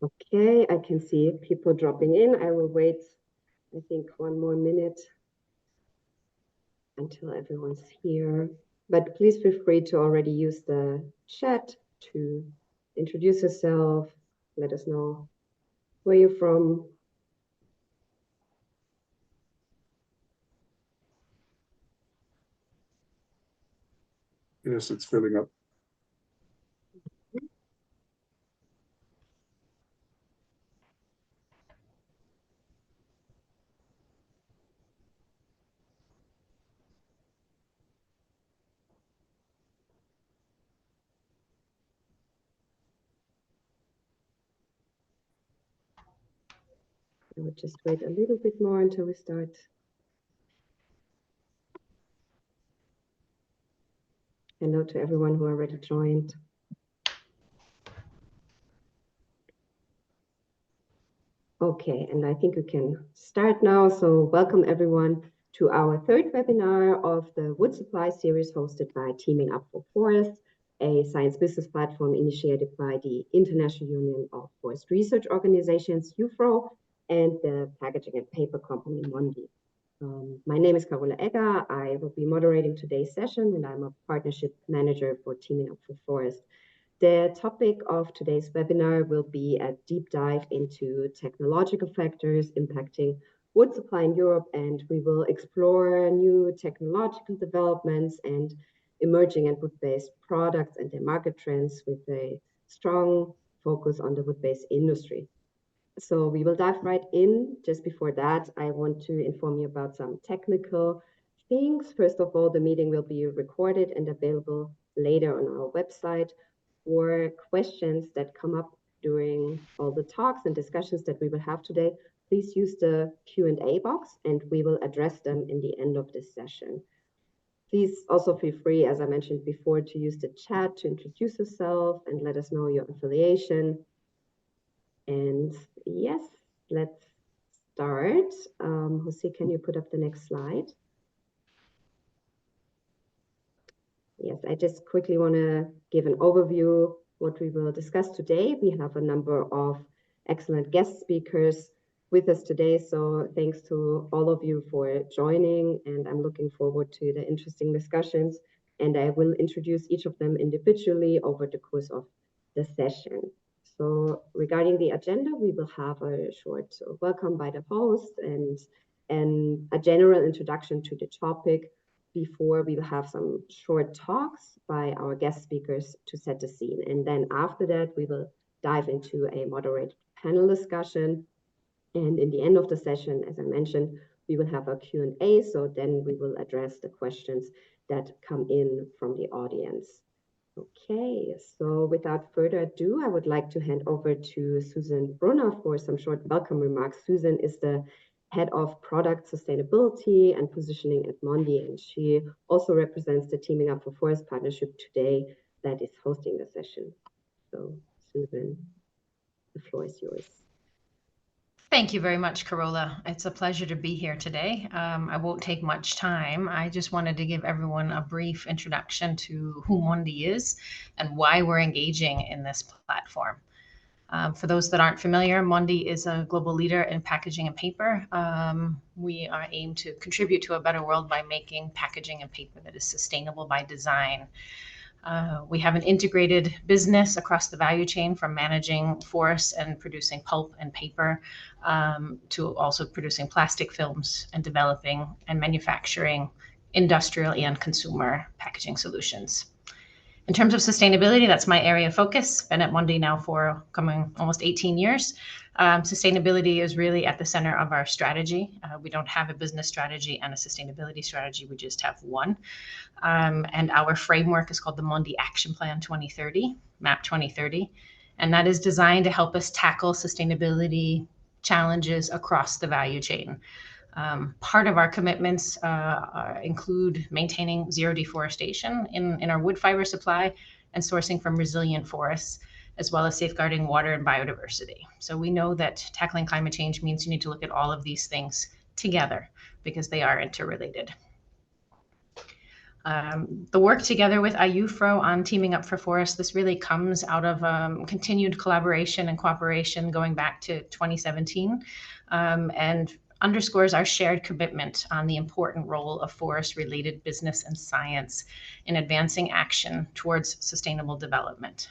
Okay, I can see people dropping in. I will wait, I think, 1 more minute until everyone's here. But please feel free to already use the chat to introduce yourself, let us know where you're from. Yes, it's filling up. I would just wait a little bit more until we start. Hello to everyone who already joined. Okay, and I think we can start now. So welcome everyone to our third webinar of the Wood Supply series hosted by Teaming Up for Forests, a science business platform initiated by the International Union of Forest Research Organizations, TU4F, and the packaging and paper company Mondi. My name is Carola Egger. I will be moderating today's session, and I'm a partnership manager for Teaming Up for Forests. The topic of today's webinar will be a deep dive into technological factors impacting wood supply in Europe, and we will explore new technological developments and emerging and wood-based products and their market trends with a strong focus on the wood-based industry. So we will dive right in. Just before that, I want to inform you about some technical things. First of all, the meeting will be recorded and available later on our website. For questions that come up during all the talks and discussions that we will have today, please use the Q&A box and we will address them in the end of this session. Please also feel free, as I mentioned before, to use the chat to introduce yourself and let us know your affiliation. And yes, let's start. Jose, can you put up the next slide? Yes, I just quickly want to give an overview what we will discuss today. We have a number of excellent guest speakers with us today, so thanks to all of you for joining, and I'm looking forward to the interesting discussions, and I will introduce each of them individually over the course of the session. So regarding the agenda, we will have a short welcome by the host and a general introduction to the topic before we will have some short talks by our guest speakers to set the scene. And then after that, we will dive into a moderated panel discussion. And in the end of the session, as I mentioned, we will have a Q&A. So then we will address the questions that come in from the audience. Okay, so without further ado, I would like to hand over to Susan Brunner for some short welcome remarks. Susan is the Head of Product Sustainability and Positioning at Mondi, and she also represents the Teaming Up for Forest partnership today that is hosting the session. So Susan, the floor is yours. Thank you very much, Carola. It's a pleasure to be here today. I won't take much time. I just wanted to give everyone a brief introduction to who Mondi is and why we're engaging in this platform. For those that aren't familiar, Mondi is a global leader in packaging and paper. We are aimed to contribute to a better world by making packaging and paper that is sustainable by design. We have an integrated business across the value chain, from managing forests and producing pulp and paper to also producing plastic films and developing and manufacturing industrial and consumer packaging solutions. In terms of sustainability, that's my area of focus. Been at Mondi now for coming almost 18 years. Sustainability is really at the center of our strategy. We don't have a business strategy and a sustainability strategy, we just have one. And our framework is called the Mondi Action Plan 2030, MAP 2030. And that is designed to help us tackle sustainability challenges across the value chain. Part of our commitments include maintaining zero deforestation in our wood fiber supply and sourcing from resilient forests, as well as safeguarding water and biodiversity. So we know that tackling climate change means you need to look at all of these things together because they are interrelated. The work together with IUFRO on teaming up for forests, this really comes out of continued collaboration and cooperation going back to 2017, and underscores our shared commitment on the important role of forest-related business and science in advancing action towards sustainable development.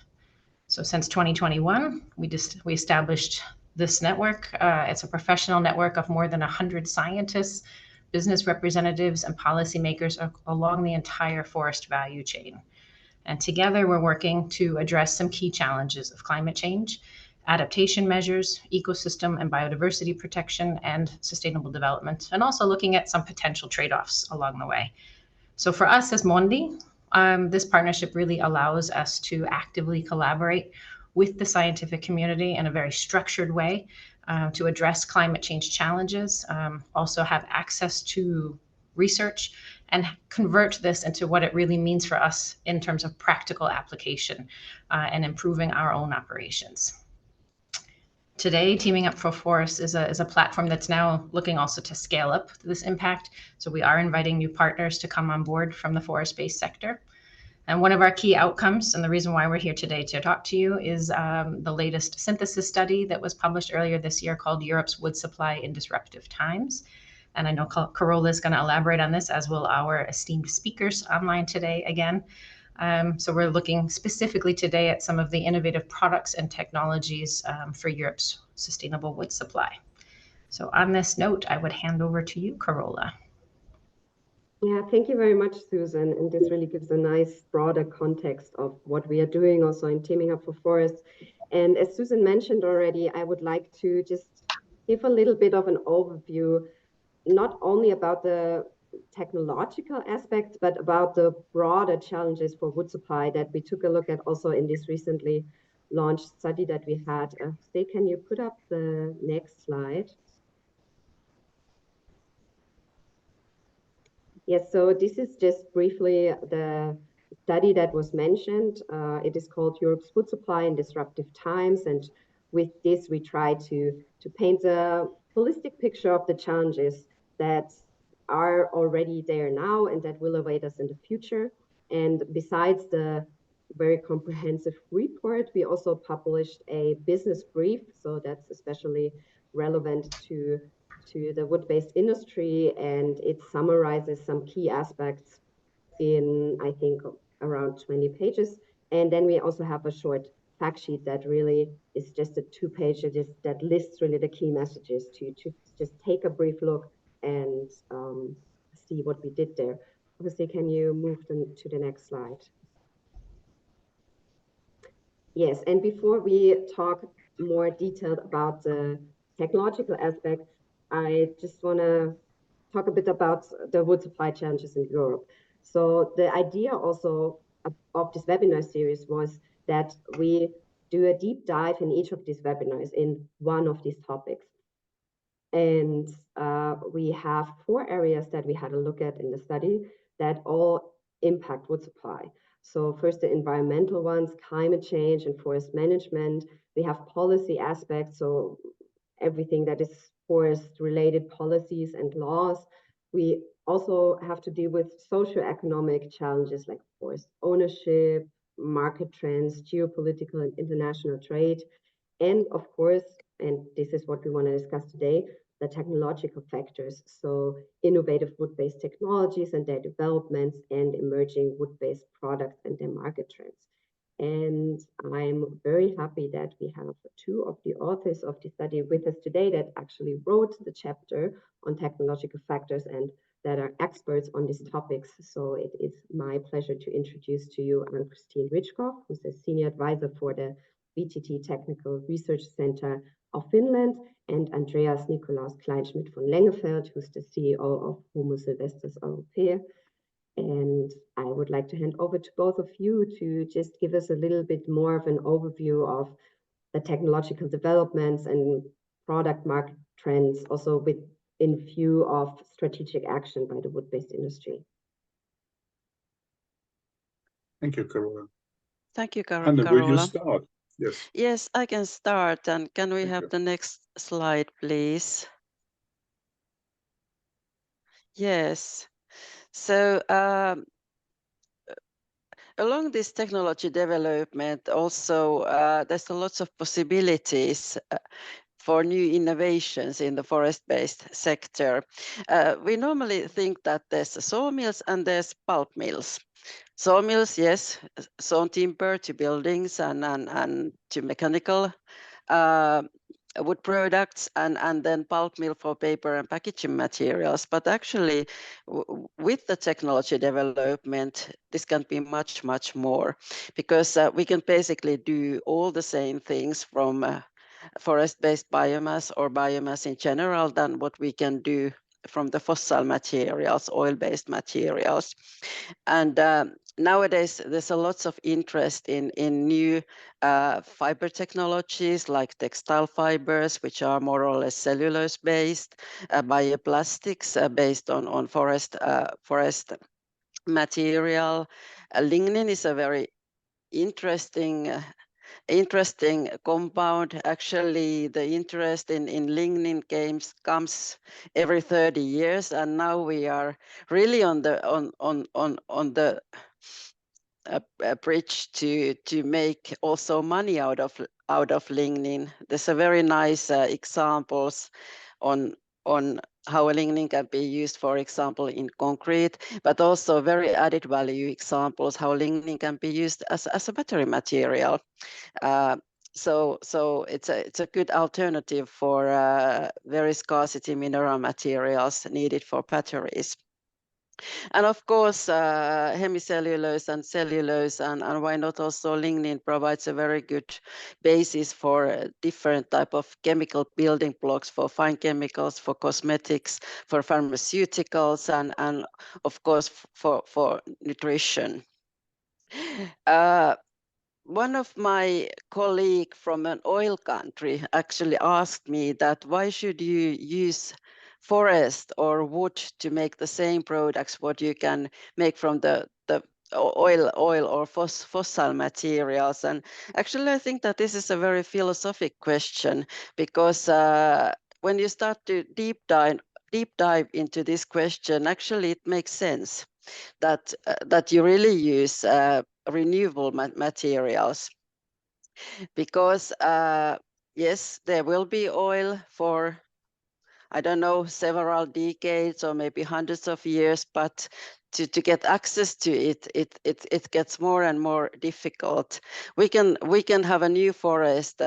So since 2021, we established this network. It's a professional network of more than 100 scientists, business representatives, and policymakers along the entire forest value chain. And together we're working to address some key challenges of climate change, adaptation measures, ecosystem and biodiversity protection, and sustainable development, and also looking at some potential trade-offs along the way. So for us as Mondi, this partnership really allows us to actively collaborate with the scientific community in a very structured way to address climate change challenges, also have access to research, and convert this into what it really means for us in terms of practical application and improving our own operations. Today, Teaming Up for Forests is a platform that's now looking also to scale up this impact. So we are inviting new partners to come on board from the forest-based sector. And one of our key outcomes, and the reason why we're here today to talk to you, is the latest synthesis study that was published earlier this year called Europe's Wood Supply in Disruptive Times. And I know Carola is going to elaborate on this, as will our esteemed speakers online today again. So we're looking specifically today at some of the innovative products and technologies for Europe's sustainable wood supply. So on this note, I would hand over to you, Carola. Yeah, thank you very much, Susan. And this really gives a nice broader context of what we are doing also in Teaming Up for Forests. And as Susan mentioned already, I would like to just give a little bit of an overview, not only about the technological aspects, but about the broader challenges for wood supply that we took a look at also in this recently launched study that we had. Stay, can you put up the next slide? Yes, so this is just briefly the study that was mentioned. It is called Europe's Wood Supply in Disruptive Times. And with this, we try to paint a holistic picture of the challenges that are already there now and that will await us in the future. And besides the very comprehensive report, we also published a business brief. So that's especially relevant to the wood-based industry, and it summarizes some key aspects in, I think, around 20 pages. And then we also have a short fact sheet that really is just a 2-page that lists really the key messages to just take a brief look and see what we did there. Obviously, can you move to the next slide? Yes, and before we talk more detailed about the technological aspects, I just want to talk a bit about the wood supply challenges in Europe. So the idea also of this webinar series was that we do a deep dive in each of these webinars in one of these topics. And we have 4 areas that we had a look at in the study that all impact wood supply. So first, the environmental ones, climate change and forest management. We have policy aspects, so everything that is forest-related policies and laws. We also have to deal with socioeconomic challenges like forest ownership, market trends, geopolitical and international trade, and of course, and this is what we want to discuss today, the technological factors. So innovative wood-based technologies and their developments, and emerging wood-based products and their market trends. And I'm very happy that we have 2 of the authors of the study with us today that actually wrote the chapter on technological factors and that are experts on these topics. So it is my pleasure to introduce to you Anne-Christine Ritschkoff, who's a senior advisor for the VTT Technical Research Center of Finland, and Andreas Nikolaus Kleinschmit von Lengefeld, who's the CEO of Homo Silvestris Europa. And I would like to hand over to both of you to just give us a little bit more of an overview of the technological developments and product market trends, also in view of strategic action by the wood-based industry. Thank you, Carola. Thank you, Carola. And will you start? Yes. Yes, I can start. And can we have the next slide, please? Yes. So along this technology development, also there's a lots of possibilities for new innovations in the forest-based sector. We normally think that there's sawmills and there's pulp mills. Sawmills, yes, sawn timber to buildings and to mechanical wood products, and then pulp mill for paper and packaging materials. But actually, with the technology development, this can be much, much more, because we can basically do all the same things from forest-based biomass or biomass in general than what we can do from the fossil materials, oil-based materials. And nowadays, there's a lot of interest in new fiber technologies like textile fibers, which are more or less cellulose-based, bioplastics based on forest material. Lignin is a very interesting compound. Actually, the interest in lignin comes every 30 years, and now we are really on the bridge to make also money out of lignin. There's a very nice examples on how lignin can be used, for example, in concrete, but also very added value examples how lignin can be used as a battery material. So it's a good alternative for very scarcity mineral materials needed for batteries. And of course, hemicellulose and cellulose, and why not also lignin provides a very good basis for different type of chemical building blocks for fine chemicals, for cosmetics, for pharmaceuticals, and of course for nutrition. One of my colleague from an oil country actually asked me that why should you use forest or wood to make the same products what you can make from the oil or fossil materials. And actually I think that this is a very philosophic question, because when you start to deep dive into this question, actually it makes sense that you really use renewable materials, because yes, there will be oil for, I don't know, several decades or maybe hundreds of years, but to get access to it gets more and more difficult. We can have a new forest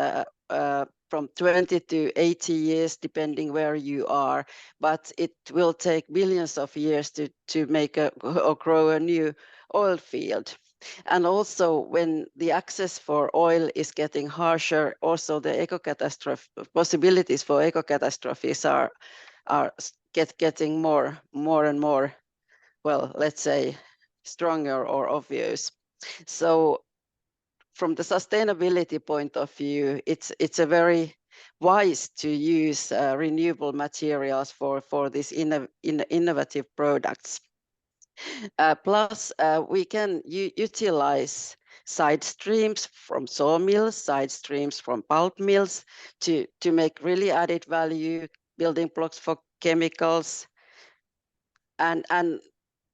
from 20 to 80 years, depending where you are, but it will take billions of years to make or grow a new oil field. And also when the access for oil is getting harsher, also the possibilities for eco-catastrophes are getting more and more, well, let's say, stronger or obvious. So from the sustainability point of view, it's a very wise to use renewable materials for these innovative products. Plus, we can utilize side streams from sawmills, side streams from pulp mills to make really added value building blocks for chemicals. And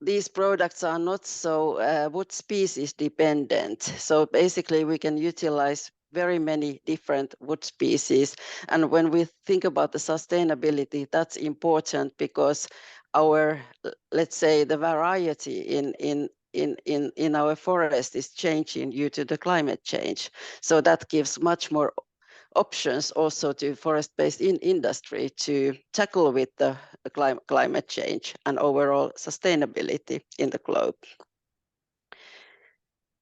these products are not so wood species dependent. So basically we can utilize very many different wood species. And when we think about the sustainability, that's important, because our, let's say, the variety in our forest is changing due to the climate change. So that gives much more options also to forest-based industry to tackle with the climate change and overall sustainability in the globe.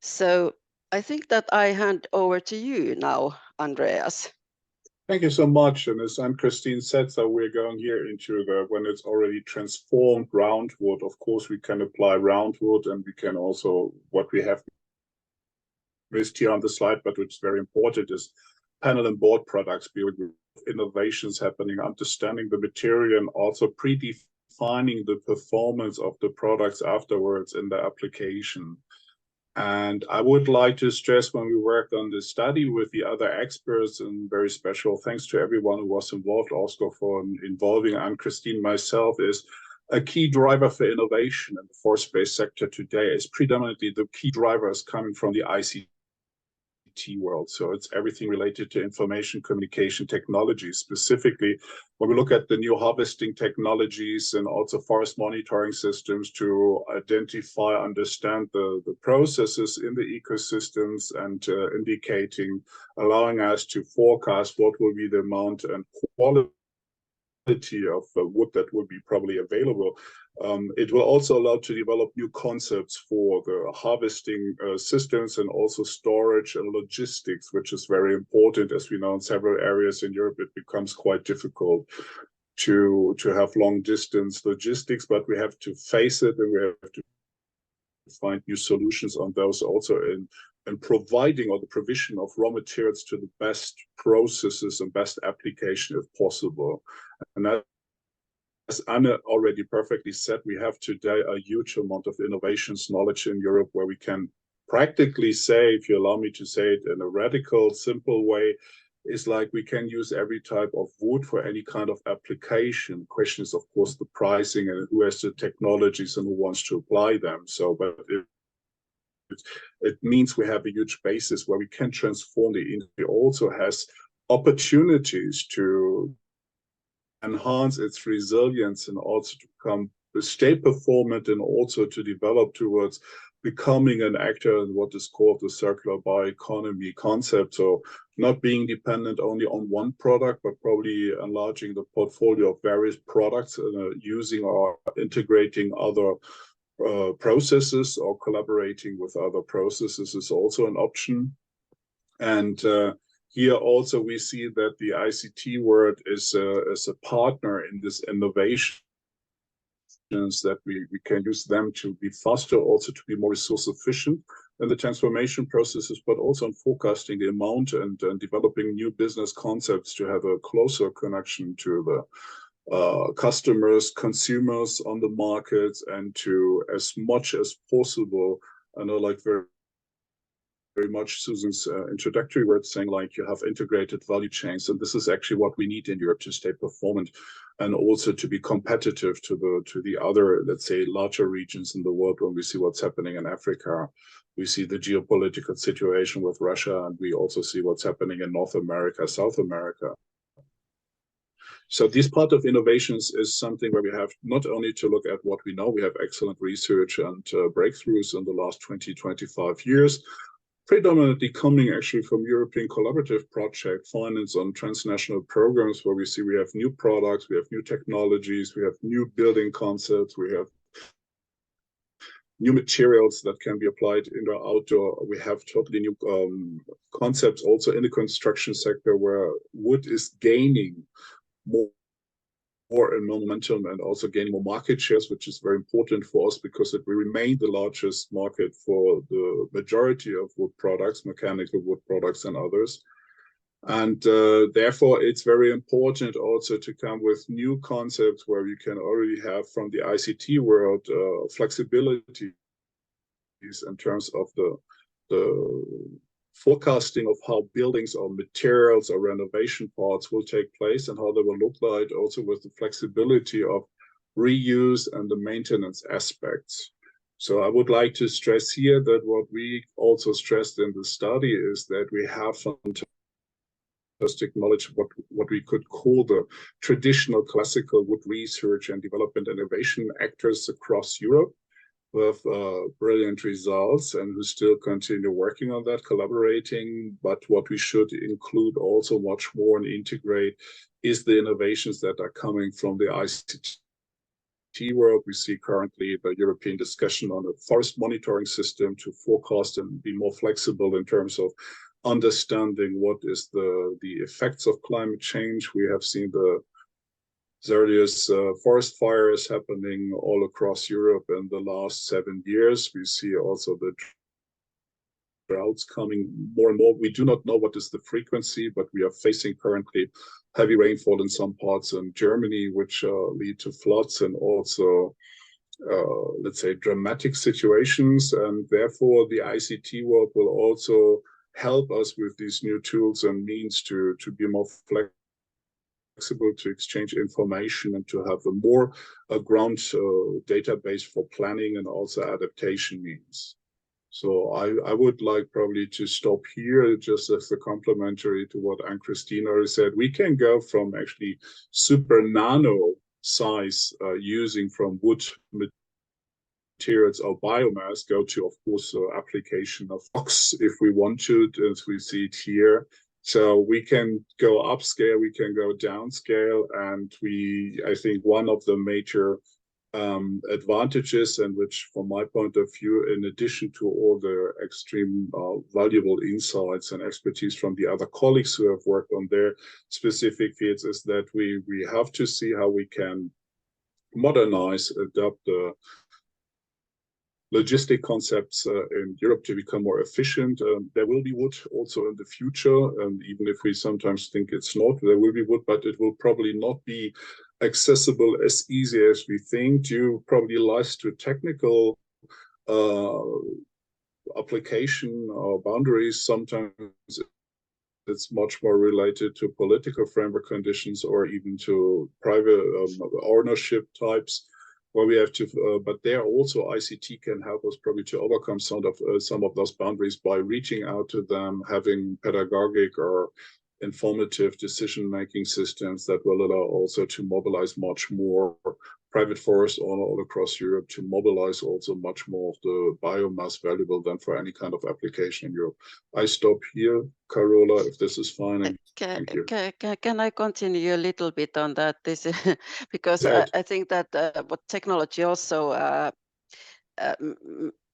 So I think that I hand over to you now, Andreas. Thank you so much. And as Anne-Christine said, so we're going here into when it's already transformed roundwood. Of course, we can apply roundwood, and we can also, what we have missed here on the slide, but which is very important, is panel and board products, innovations happening, understanding the material, and also predefining the performance of the products afterwards in the application. And I would like to stress, when we worked on this study with the other experts, and very special thanks to everyone who was involved, also for involving Anne-Christine, myself, is a key driver for innovation in the forest-based sector today is predominantly the key drivers coming from the ICT world. So it's everything related to information communication technology. Specifically, when we look at the new harvesting technologies and also forest monitoring systems to identify, understand the processes in the ecosystems and indicating, allowing us to forecast what will be the amount and quality of wood that will be probably available. It will also allow to develop new concepts for the harvesting systems and also storage and logistics, which is very important. As we know, in several areas in Europe, it becomes quite difficult to have long distance logistics, but we have to face it and we have to find new solutions on those also in providing or the provision of raw materials to the best processes and best application if possible. And that, as Anna already perfectly said, we have today a huge amount of innovations knowledge in Europe where we can practically say, if you allow me to say it in a radical, simple way, is like we can use every type of wood for any kind of application. Question is, of course, the pricing and who has the technologies and who wants to apply them. So, but it means we have a huge basis where we can transform the industry. Also has opportunities to enhance its resilience and also to stay performant and also to develop towards becoming an actor in what is called the circular bioeconomy concept. So not being dependent only on one product, but probably enlarging the portfolio of various products, using or integrating other processes or collaborating with other processes is also an option. And here also we see that the ICT world is a partner in this innovation, that we can use them to be faster, also to be more resource efficient in the transformation processes, but also in forecasting the amount and developing new business concepts to have a closer connection to the customers, consumers on the markets, and to as much as possible, I know like very much Susan's introductory words saying like you have integrated value chains, and this is actually what we need in Europe to stay performant and also to be competitive to the other, let's say, larger regions in the world. When we see what's happening in Africa, we see the geopolitical situation with Russia, and we also see what's happening in North America, South America. So this part of innovations is something where we have not only to look at what we know, we have excellent research and breakthroughs in the last 20-25 years, predominantly coming actually from European collaborative project finance on transnational programs, where we see we have new products, we have new technologies, we have new building concepts, we have new materials that can be applied indoor, outdoor. We have totally new concepts also in the construction sector where wood is gaining more in momentum and also gaining more market shares, which is very important for us because it will remain the largest market for the majority of wood products, mechanical wood products and others. And therefore, it's very important also to come with new concepts where you can already have from the ICT world flexibility in terms of the forecasting of how buildings or materials or renovation parts will take place and how they will look like, also with the flexibility of reuse and the maintenance aspects. So I would like to stress here that what we also stressed in the study is that we have fantastic knowledge of what we could call the traditional classical wood research and development innovation actors across Europe, with brilliant results and who still continue working on that, collaborating. But what we should include also much more and integrate is the innovations that are coming from the ICT world. We see currently the European discussion on a forest monitoring system to forecast and be more flexible in terms of understanding what is the effects of climate change. We have seen the various forest fires happening all across Europe in the last 7 years. We see also the droughts coming more and more. We do not know what is the frequency, but we are facing currently heavy rainfall in some parts in Germany, which lead to floods and also, let's say, dramatic situations. And therefore, the ICT world will also help us with these new tools and means to be more flexible flexible to exchange information and to have a more ground database for planning and also adaptation needs. So I would like probably to stop here just as a complementary to what Ann-Christine already said. We can go from actually super nano size using from wood materials or biomass, go to, of course, application of box if we want to, as we see it here. So we can go upscale, we can go downscale, and I think one of the major advantages, and which from my point of view, in addition to all the extreme valuable insights and expertise from the other colleagues who have worked on their specific fields, is that we have to see how we can modernize, adapt the logistic concepts in Europe to become more efficient. There will be wood also in the future, and even if we sometimes think it's not, there will be wood, but it will probably not be accessible as easy as we think, due probably lies to technical application or boundaries. Sometimes it's much more related to political framework conditions or even to private ownership types, where we have to, but there also ICT can help us probably to overcome some of those boundaries by reaching out to them, having pedagogic or informative decision-making systems that will allow also to mobilize much more private forests all across Europe, to mobilize also much more of the biomass valuable than for any kind of application in Europe. I stop here, Carola, if this is fine. Can I continue a little bit on that? This is because I think that what technology also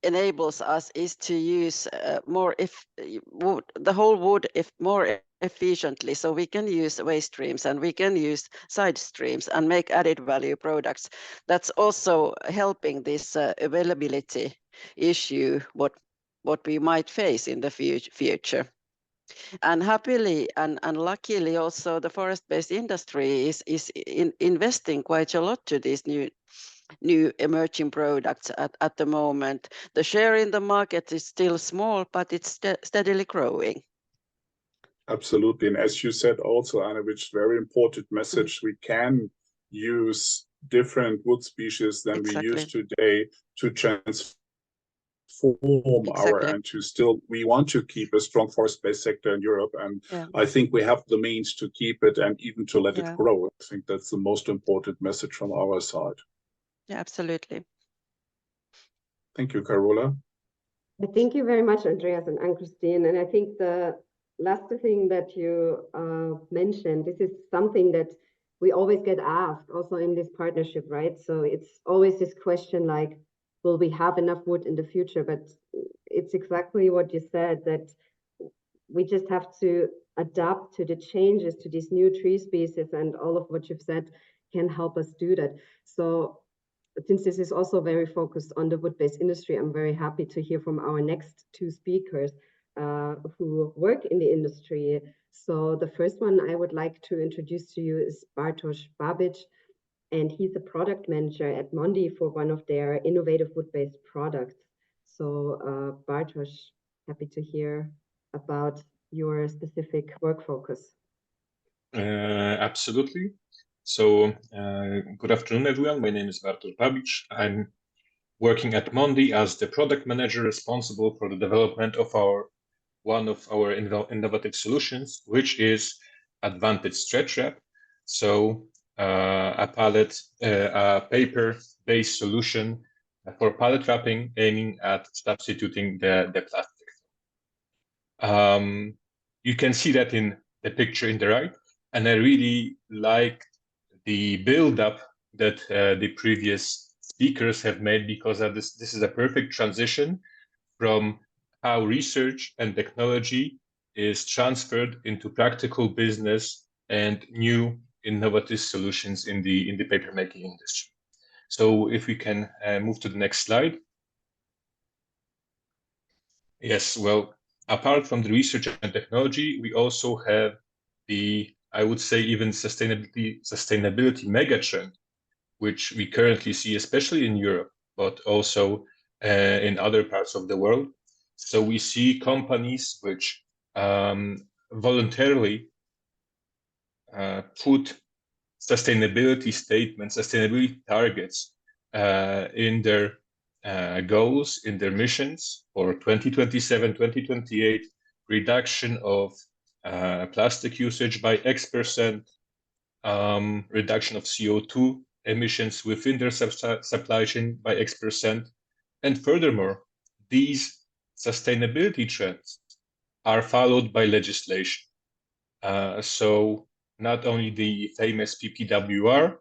enables us is to use more the whole wood more efficiently, so we can use waste streams and we can use side streams and make added value products. That's also helping this availability issue what we might face in the future. And happily and luckily also the forest-based industry is investing quite a lot to these new emerging products at the moment. The share in the market is still small, but it's steadily growing. Absolutely. And as you said also, Anna, which very important message, we can use different wood species than we use today to transform our, and to still, we want to keep a strong forest-based sector in Europe. And I think we have the means to keep it and even to let it grow. I think that's the most important message from our side. Yeah, absolutely. Thank you, Carola. Thank you very much, Andreas and Ann-Christine. And I think the last thing that you mentioned, this is something that we always get asked also in this partnership, right? So it's always this question like, will we have enough wood in the future? But it's exactly what you said, that we just have to adapt to the changes, to these new tree species, and all of what you've said can help us do that. So since this is also very focused on the wood-based industry, I'm very happy to hear from our next two speakers who work in the industry. So the first one I would like to introduce to you is Bartosz Babicz, and he's a product manager at Mondi for one of their innovative wood-based products. So Bartosz, happy to hear about your specific work focus. Absolutely. So good afternoon, everyone. My name is Bartosz Babicz. I'm working at Mondi as the product manager responsible for the development of one of our innovative solutions, which is Advantage Stretch Wrap. So a paper-based solution for pallet wrapping, aiming at substituting the plastic. You can see that in the picture in the right, and I really like the build-up that the previous speakers have made, because this is a perfect transition from how research and technology is transferred into practical business and new innovative solutions in the papermaking industry. So if we can move to the next slide. Yes, well, apart from the research and technology, we also have the, I would say, even sustainability megatrend, which we currently see, especially in Europe, but also in other parts of the world. So we see companies which voluntarily put sustainability statements, sustainability targets in their goals, in their missions for 2027, 2028, reduction of plastic usage by X%, reduction of CO2 emissions within their supply chain by X%. And furthermore, these sustainability trends are followed by legislation. So not only the famous PPWR,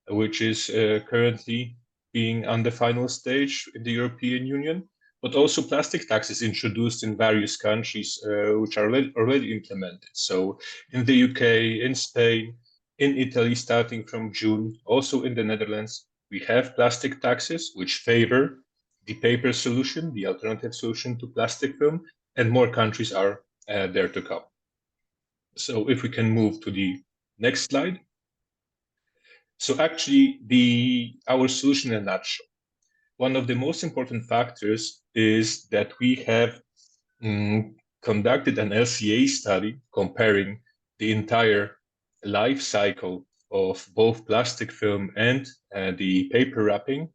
which is currently being on the final stage in the European Union, but also plastic taxes introduced in various countries, which are already implemented. So in the UK, in Spain, in Italy, starting from June, also in the Netherlands, we have plastic taxes which favor the paper solution, the alternative solution to plastic film, and more countries are there to come. So if we can move to the next slide. So actually, our solution in a nutshell, one of the most important factors is that we have conducted an LCA study comparing the entire life cycle of both plastic film and the paper wrapping.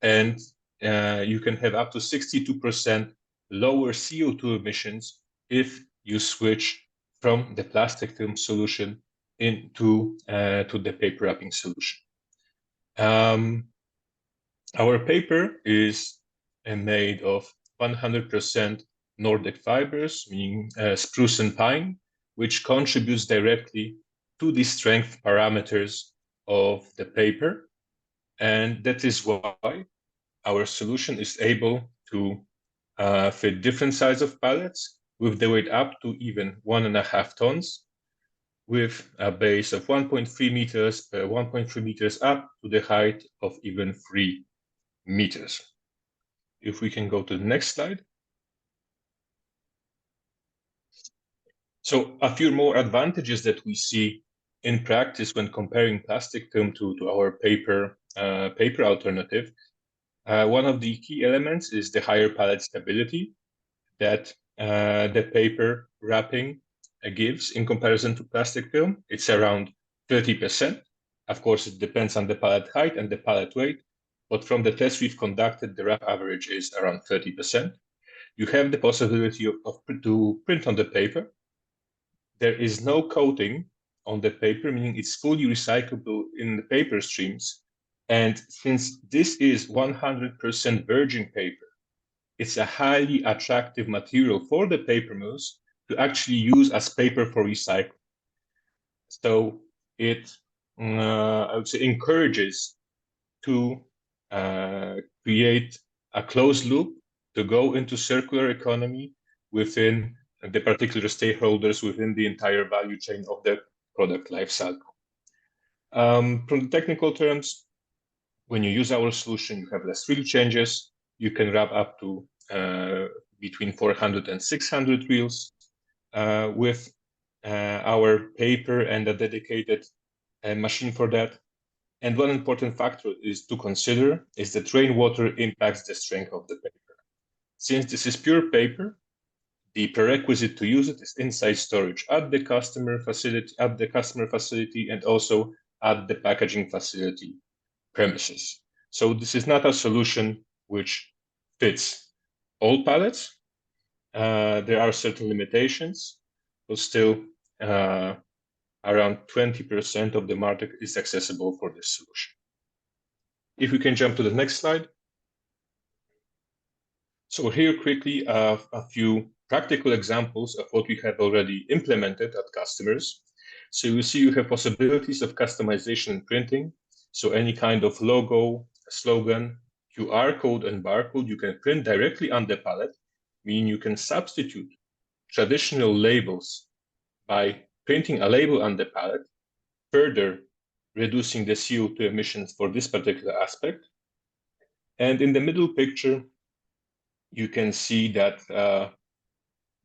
And you can have up to 62% lower CO2 emissions if you switch from the plastic film solution into to the paper wrapping solution. Our paper is made of 100% Nordic fibers, meaning spruce and pine, which contributes directly to the strength parameters of the paper. And that is why our solution is able to fit different size of pallets with the weight up to even 1.5 tons, with a base of 1.3 meters, 1.3 meters up to the height of even 3 meters. If we can go to the next slide. So a few more advantages that we see in practice when comparing plastic film to our paper alternative. One of the key elements is the higher pallet stability that the paper wrapping gives in comparison to plastic film. It's around 30%. Of course, it depends on the pallet height and the pallet weight, but from the tests we've conducted, the rough average is around 30%. You have the possibility to print on the paper. There is no coating on the paper, meaning it's fully recyclable in the paper streams. And since this is 100% virgin paper, it's a highly attractive material for the paper mills to actually use as paper for recycling. So it, I would say, encourages to create a closed loop to go into circular economy within the particular stakeholders within the entire value chain of the product life cycle. From the technical terms, when you use our solution, you have less reel changes. You can wrap up to between 400 and 600 reels with our paper and a dedicated machine for that. And one important factor is to consider is that rainwater impacts the strength of the paper. Since this is pure paper, the prerequisite to use it is inside storage at the customer facility, and also at the packaging facility premises. So this is not a solution which fits all pallets. There are certain limitations, but still around 20% of the market is accessible for this solution. If we can jump to the next slide. So here quickly a few practical examples of what we have already implemented at customers. So you see you have possibilities of customization and printing. So any kind of logo, slogan, QR code and barcode, you can print directly on the pallet, meaning you can substitute traditional labels by printing a label on the pallet, further reducing the CO2 emissions for this particular aspect. And in the middle picture, you can see that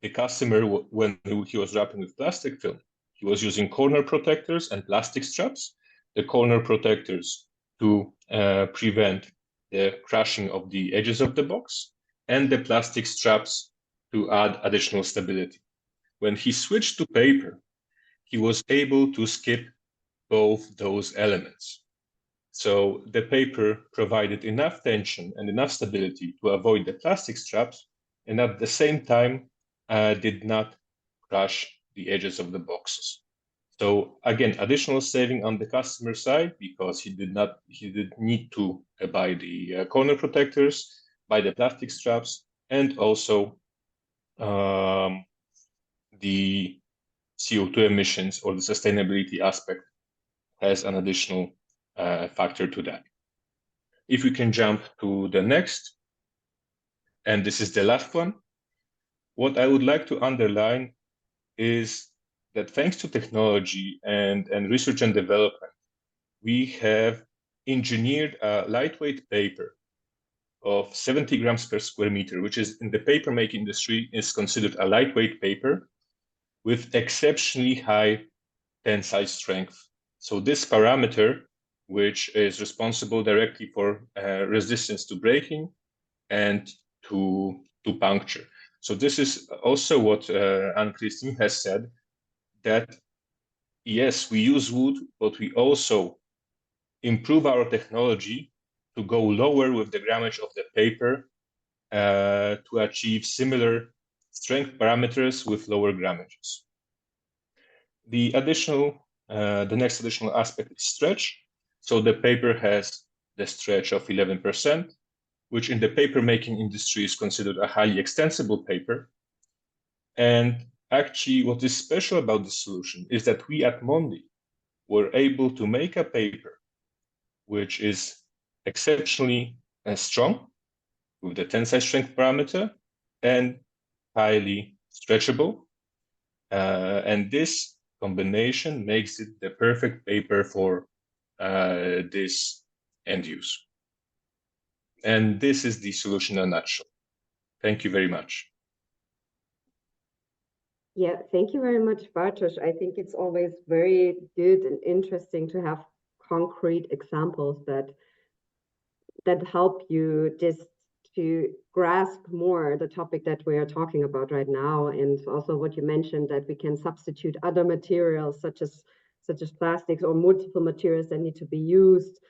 the customer, when he was wrapping with plastic film, he was using corner protectors and plastic straps. The corner protectors to prevent the crushing of the edges of the box, and the plastic straps to add additional stability. When he switched to paper, he was able to skip both those elements. So the paper provided enough tension and enough stability to avoid the plastic straps, and at the same time did not crush the edges of the boxes. So again, additional saving on the customer side, because he did need to buy the corner protectors, buy the plastic straps, and also the CO2 emissions or the sustainability aspect has an additional factor to that. If we can jump to the next, and this is the last one, what I would like to underline is that thanks to technology and research and development, we have engineered a lightweight paper of 70 grams per square meter, which is in the paper making industry is considered a lightweight paper with exceptionally high tensile strength. So this parameter, which is responsible directly for resistance to breaking and to puncture. So this is also what Anne-Christine has said, that yes, we use wood, but we also improve our technology to go lower with the grammage of the paper to achieve similar strength parameters with lower grammages. The next additional aspect is stretch. So the paper has the stretch of 11%, which in the paper making industry is considered a highly extensible paper. And actually, what is special about this solution is that we at Mondi were able to make a paper which is exceptionally strong with the tensile strength parameter and highly stretchable. And this combination makes it the perfect paper for this end use. And this is the solution in a nutshell. Thank you very much. Yeah, thank you very much, Bartosz. I think it's always very good and interesting to have concrete examples that help you just to grasp more the topic that we are talking about right now, and also what you mentioned, that we can substitute other materials such as plastics or multiple materials that need to be used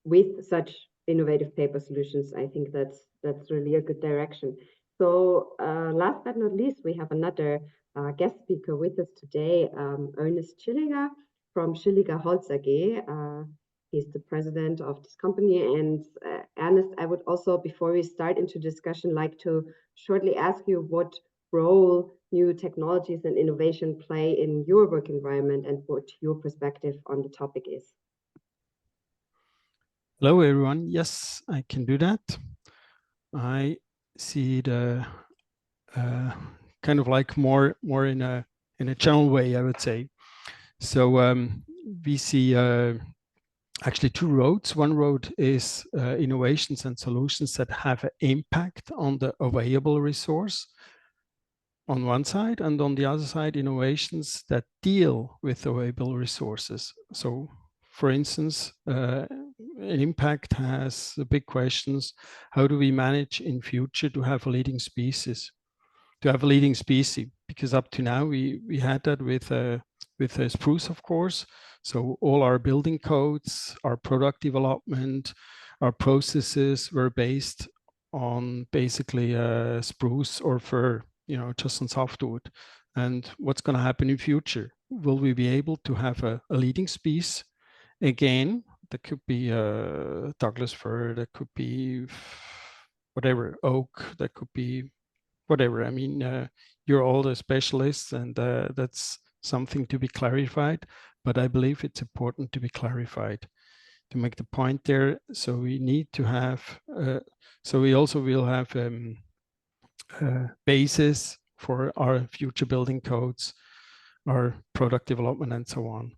with such innovative paper solutions. I think that's really a good direction. So last but not least, we have another guest speaker with us today, Ernest Schilliger from Schilliger Holz AG. He's the president of this company. And Ernest, I would also, before we start into discussion, like to shortly ask you what role new technologies and innovation play in your work environment and what your perspective on the topic is. Hello, everyone. Yes, I can do that. I see the kind of like more in a general way, I would say. So we see actually two roads. One road is innovations and solutions that have an impact on the available resource on one side, and on the other side, innovations that deal with available resources. So, for instance, an impact has the big questions: how do we manage in future to have a leading species? Because up to now we had that with spruce, of course. So all our building codes, our product development, our processes were based on basically spruce or fir, just on softwood. And what's going to happen in future? Will we be able to have a leading species again? That could be Douglas fir, that could be whatever, oak, that could be whatever. I mean, you're all the specialists, and that's something to be clarified, but I believe it's important to be clarified, to make the point there. So we need to have, so we also will have basis for our future building codes, our product development, and so on.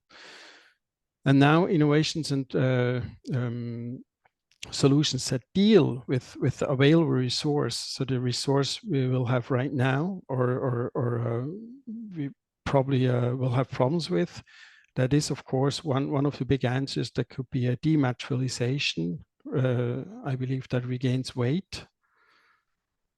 And now innovations and solutions that deal with the available resource. So the resource we will have right now, or we probably will have problems with. That is, of course, one of the big answers. That could be a dematerialization. I believe that regains weight.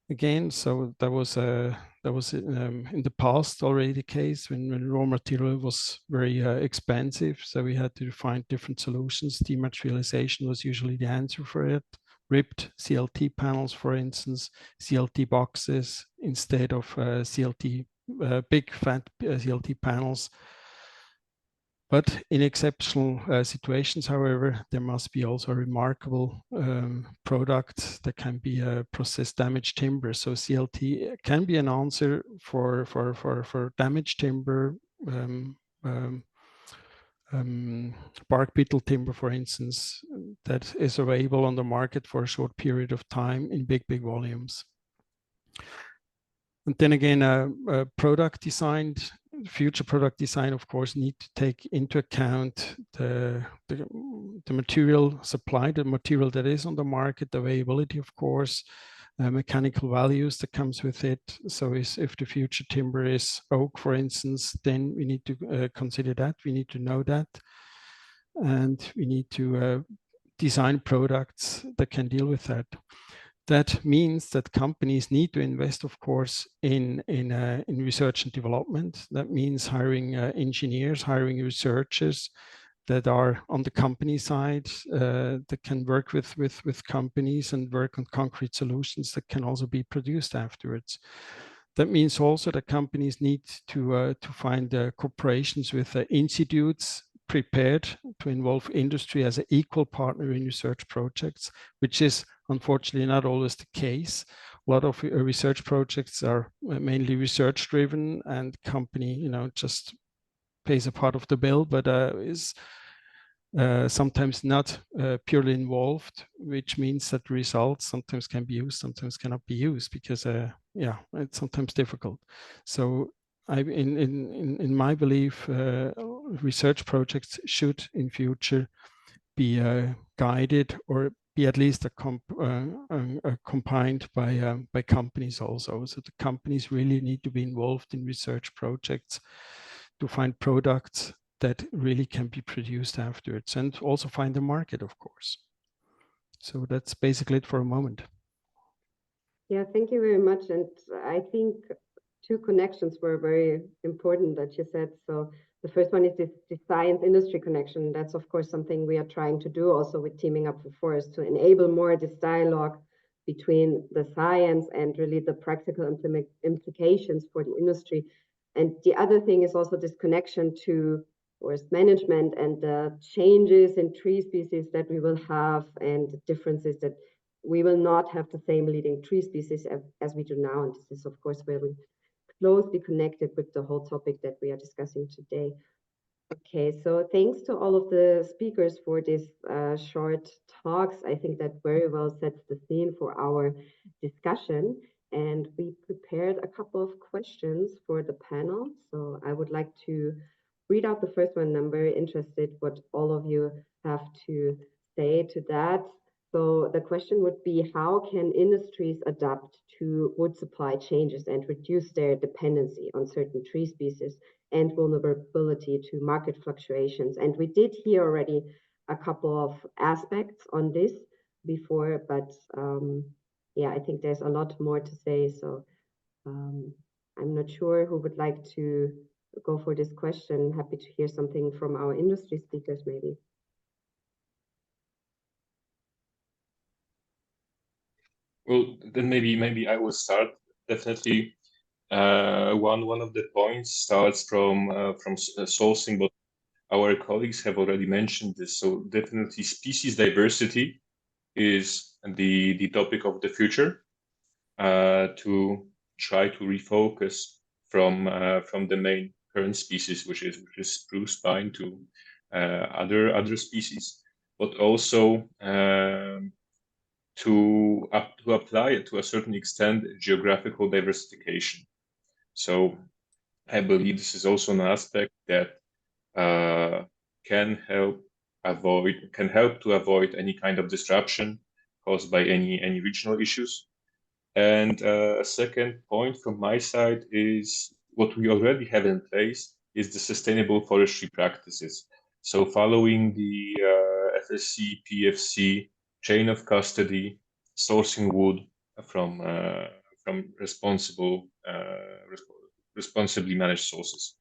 again. So that was in the past already the case when raw material was very expensive. So we had to find different solutions. Dematerialization was usually the answer for it. Ripped CLT panels, for instance, CLT boxes instead of CLT big fat CLT panels. But in exceptional situations, however, there must be also a remarkable product that can be a process damaged timber. So CLT can be an answer for damaged timber, bark beetle timber, for instance, that is available on the market for a short period of time in big volumes. And then again, product design, future product design, of course, need to take into account the material supply, the material that is on the market, the availability, of course, mechanical values that comes with it. So if the future timber is oak, for instance, then we need to consider that. We need to know that. And we need to design products that can deal with that. That means that companies need to invest, of course, in research and development. That means hiring engineers, hiring researchers that are on the company side, that can work with companies and work on concrete solutions that can also be produced afterwards. That means also that companies need to find corporations with institutes prepared to involve industry as an equal partner in research projects, which is unfortunately not always the case. A lot of research projects are mainly research driven, and company, just pays a part of the bill, but is sometimes not purely involved, which means that results sometimes can be used, sometimes cannot be used, because it's sometimes difficult. So in my belief, research projects should in future be guided or be at least accompanied by companies also. So the companies really need to be involved in research projects to find products that really can be produced afterwards, and also find the market, of course. So that's basically it for a moment. Yeah, thank you very much. And I think two connections were very important that you said. So the first one is the science industry connection. That's of course something we are trying to do also with Teaming Up for Forests, to enable more this dialogue between the science and really the practical implications for the industry. And the other thing is also this connection to forest management and the changes in tree species that we will have, and the differences that we will not have the same leading tree species as we do now. And this is of course very closely connected with the whole topic that we are discussing today. Okay, so thanks to all of the speakers for these short talks. I think that very well sets the scene for our discussion. And we prepared a couple of questions for the panel. So I would like to read out the first one. I'm very interested what all of you have to say to that. So the question would be, how can industries adapt to wood supply changes and reduce their dependency on certain tree species and vulnerability to market fluctuations? And we did hear already a couple of aspects on this before, but yeah, I think there's a lot more to say. So I'm not sure who would like to go for this question. Happy to hear something from our industry speakers, maybe. Well, then maybe I will start. Definitely, one of the points starts from sourcing, but our colleagues have already mentioned this. So definitely, species diversity is the topic of the future. To try to refocus from the main current species, which is spruce pine, to other species, but also to apply it to a certain extent geographical diversification. So I believe this is also an aspect that can help to avoid any kind of disruption caused by any regional issues. And a second point from my side is what we already have in place is the sustainable forestry practices. So following the FSC, PFC chain of custody, sourcing wood from from responsibly managed sources.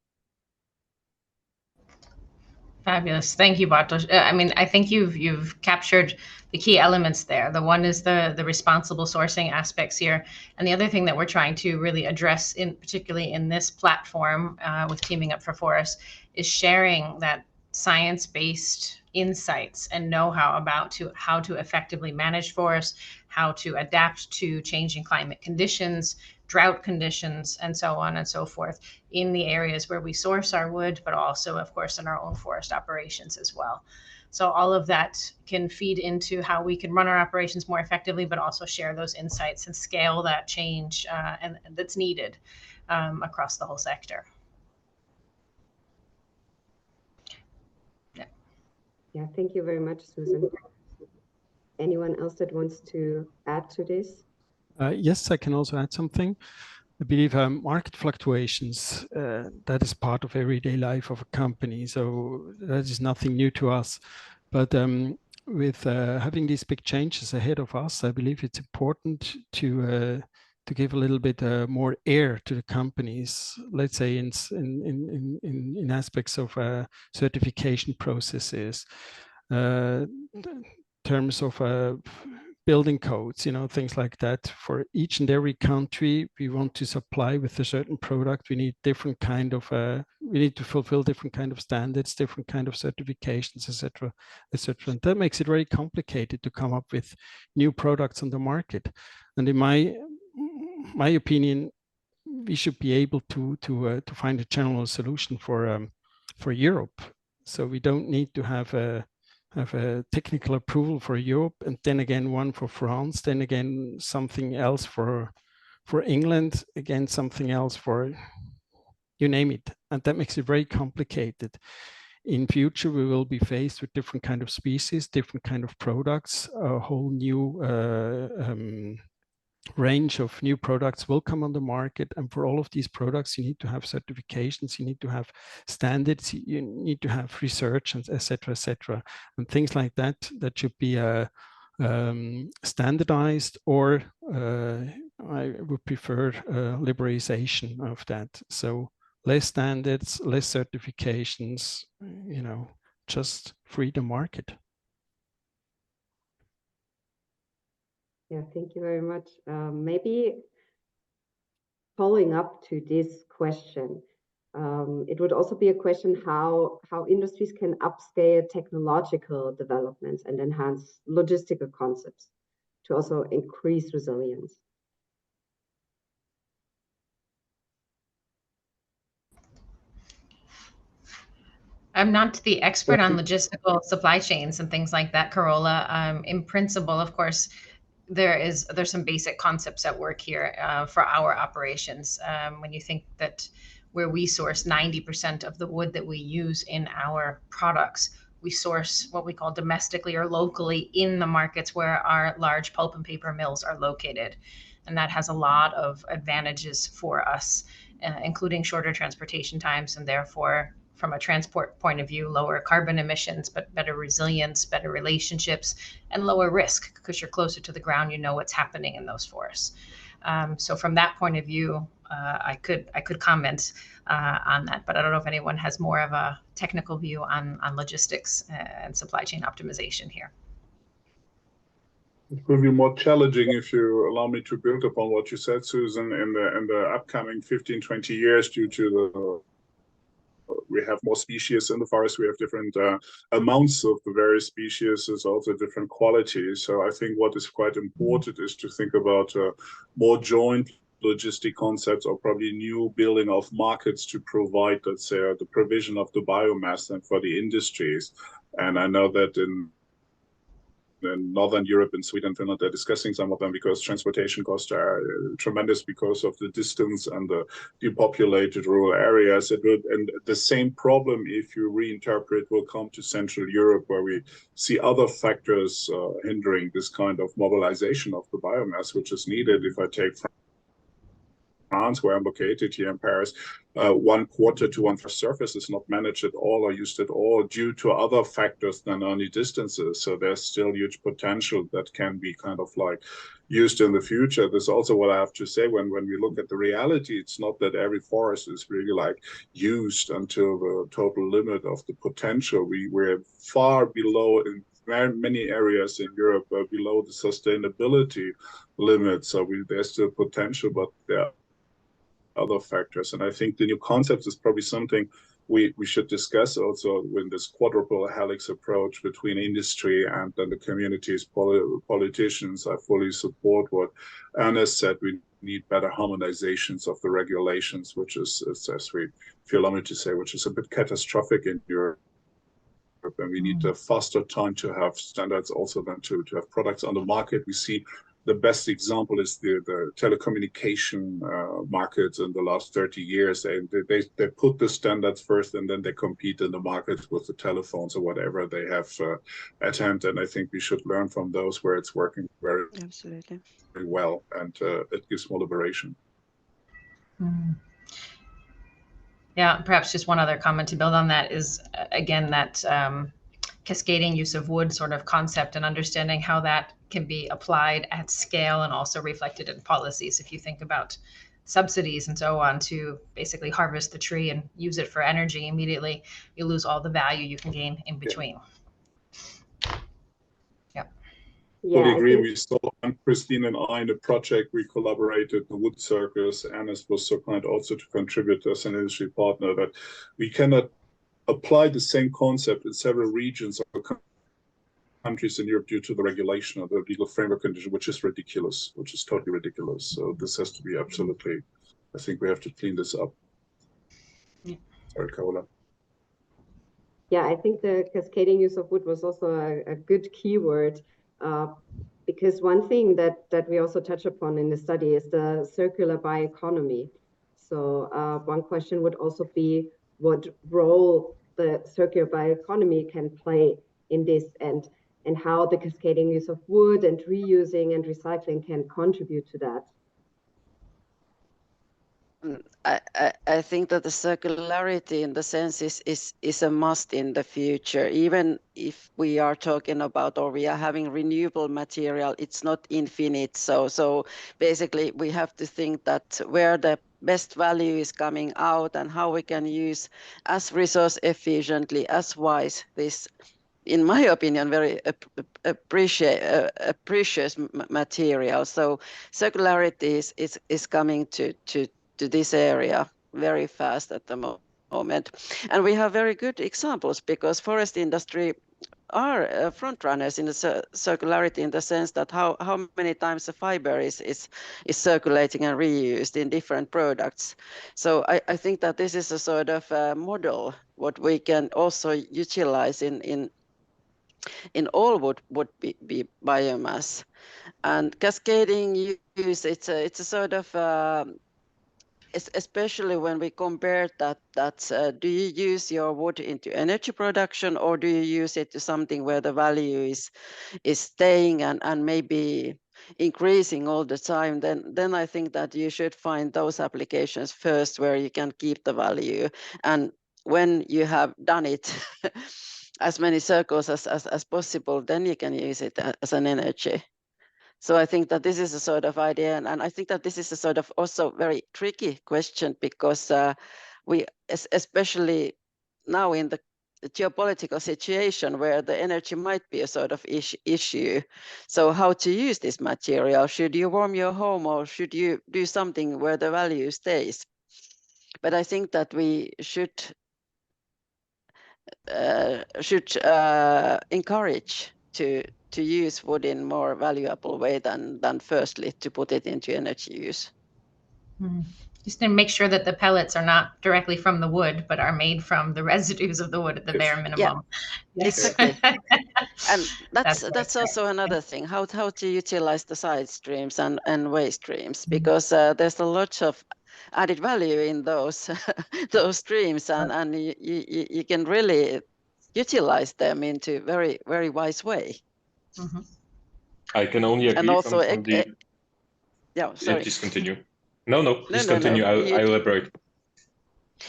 Fabulous. Thank you, Bartosz. I mean, I think you've captured the key elements there. The one is the responsible sourcing aspects here. And the other thing that we're trying to really address, particularly in this platform with Teaming Up for Forests, is sharing that science-based insights and know-how about how to effectively manage forests, how to adapt to changing climate conditions, drought conditions, and so on and so forth in the areas where we source our wood, but also, of course, in our own forest operations as well. So all of that can feed into how we can run our operations more effectively, but also share those insights and scale that change and that's needed across the whole sector. Yeah, thank you very much, Susan. Anyone else that wants to add to this? Yes, I can also add something. I believe market fluctuations, that is part of everyday life of a company. So that is nothing new to us. But with having these big changes ahead of us, I believe it's important to give a little bit more air to the companies, let's say in aspects of certification processes, terms of building codes, things like that. For each and every country we want to supply with a certain product, we need different kind of, we need to fulfill different kind of standards, different kind of certifications, etc., etc. And that makes it very complicated to come up with new products on the market. And in my opinion, we should be able to find a general solution for Europe. So we don't need to have a technical approval for Europe, and then again one for France, then again something else for England, again something else for, you name it. And that makes it very complicated. In future, we will be faced with different kind of species, different kind of products, a whole new range of new products will come on the market. And for all of these products, you need to have certifications, you need to have standards, you need to have research, and etc., and things like that, that should be standardized, or I would prefer liberalization of that. So less standards, less certifications, just free the market. Yeah, thank you very much. Maybe following up to this question, it would also be a question how industries can upscale technological developments and enhance logistical concepts to also increase resilience. I'm not the expert on logistical supply chains and things like that, Carola. In principle, of course, there's some basic concepts at work here for our operations. When you think that where we source 90% of the wood that we use in our products, we source what we call domestically or locally in the markets where our large pulp and paper mills are located. And that has a lot of advantages for us, including shorter transportation times, and therefore, from a transport point of view, lower carbon emissions, but better resilience, better relationships, and lower risk, because you're closer to the ground, you know what's happening in those forests. So from that point of view, I could comment on that, but I don't know if anyone has more of a technical view on logistics and supply chain optimization here. It will be more challenging, if you allow me to build upon what you said, Susan, in the upcoming 15, 20 years, due to we have more species in the forest, we have different amounts of the various species, there's also different qualities. So I think what is quite important is to think about more joint logistic concepts, or probably new building of markets to provide, let's say, the provision of the biomass and for the industries. And I know that in Northern Europe, in Sweden, Finland, they're discussing some of them, because transportation costs are tremendous because of the distance and the depopulated rural areas. And the same problem, if you reinterpret, will come to Central Europe, where we see other factors hindering this kind of mobilization of the biomass, which is needed. If I take France, where I'm located here in Paris, 1/4 to 1/3 surface is not managed at all or used at all due to other factors than only distances. So there's still huge potential that can be kind of like used in the future. This is also what I have to say when we look at the reality. It's not that every forest is really like used until the total limit of the potential. We're far below in very many areas in Europe, below the sustainability limit. So there's still potential, but there are other factors. And I think the new concept is probably something we should discuss also in this quadruple helix approach between industry and then the communities, politicians. I fully support what Ernest said. We need better harmonizations of the regulations, which is, as we feel me to say, which is a bit catastrophic in Europe. And we need a faster time to have standards also than to have products on the market. We see the best example is the telecommunication markets in the last 30 years. They put the standards first and then they compete in the market with the telephones or whatever they have at hand. And I think we should learn from those where it's working very well, and it gives more liberation. Yeah, perhaps just one other comment to build on that is, again, that cascading use of wood sort of concept and understanding how that can be applied at scale and also reflected in policies. If you think about subsidies and so on to basically harvest the tree and use it for energy immediately, you lose all the value you can gain in between. Yeah, I agree. We saw Christine and I in a project. We collaborated, the Wood Circus. Ernest was so kind also to contribute as an industry partner, that we cannot apply the same concept in several regions or countries in Europe due to the regulation of the legal framework condition, which is ridiculous, which is totally ridiculous. So this has to be absolutely, I think we have to clean this up. Yeah. Sorry, Carola. Yeah, I think the cascading use of wood was also a good keyword. Because one thing that we also touch upon in the study is the circular bioeconomy. So one question would also be what role the circular bioeconomy can play in this, and how the cascading use of wood and reusing and recycling can contribute to that. I think that the circularity in the sense is a must in the future. Even if we are talking about, or we are having renewable material, it's not infinite. So basically we have to think that where the best value is coming out and how we can use as resource efficiently, as wise, this, in my opinion, very precious material. So circularity is coming to this area very fast at the moment. And we have very good examples because forest industry are front runners in the circularity, in the sense that how many times the fiber is circulating and reused in different products. So I think that this is a sort of model what we can also utilize in all would be biomass. And cascading use, it's a sort of especially when we compare that do you use your wood into energy production, or do you use it to something where the value is staying and maybe increasing all the time, then I think that you should find those applications first where you can keep the value. And when you have done it as many circles as possible, then you can use it as an energy. So I think that this is a sort of idea, and I think that this is a sort of also very tricky question, because we, especially now in the geopolitical situation where the energy might be a sort of issue. So how to use this material? Should you warm your home, or should you do something where the value stays? But I think that we should encourage to use wood in more valuable way than firstly to put it into energy use. Just to make sure that the pellets are not directly from the wood, but are made from the residues of the wood at the bare minimum. Yeah, yes. Exactly. And that's also another thing, how to utilize the side streams and waste streams, because there's a lot of added value in those those streams, and you can really utilize them into very, very wise way. I can only agree. And also, from the... yeah, sorry. Please continue. No, please continue. I'll elaborate.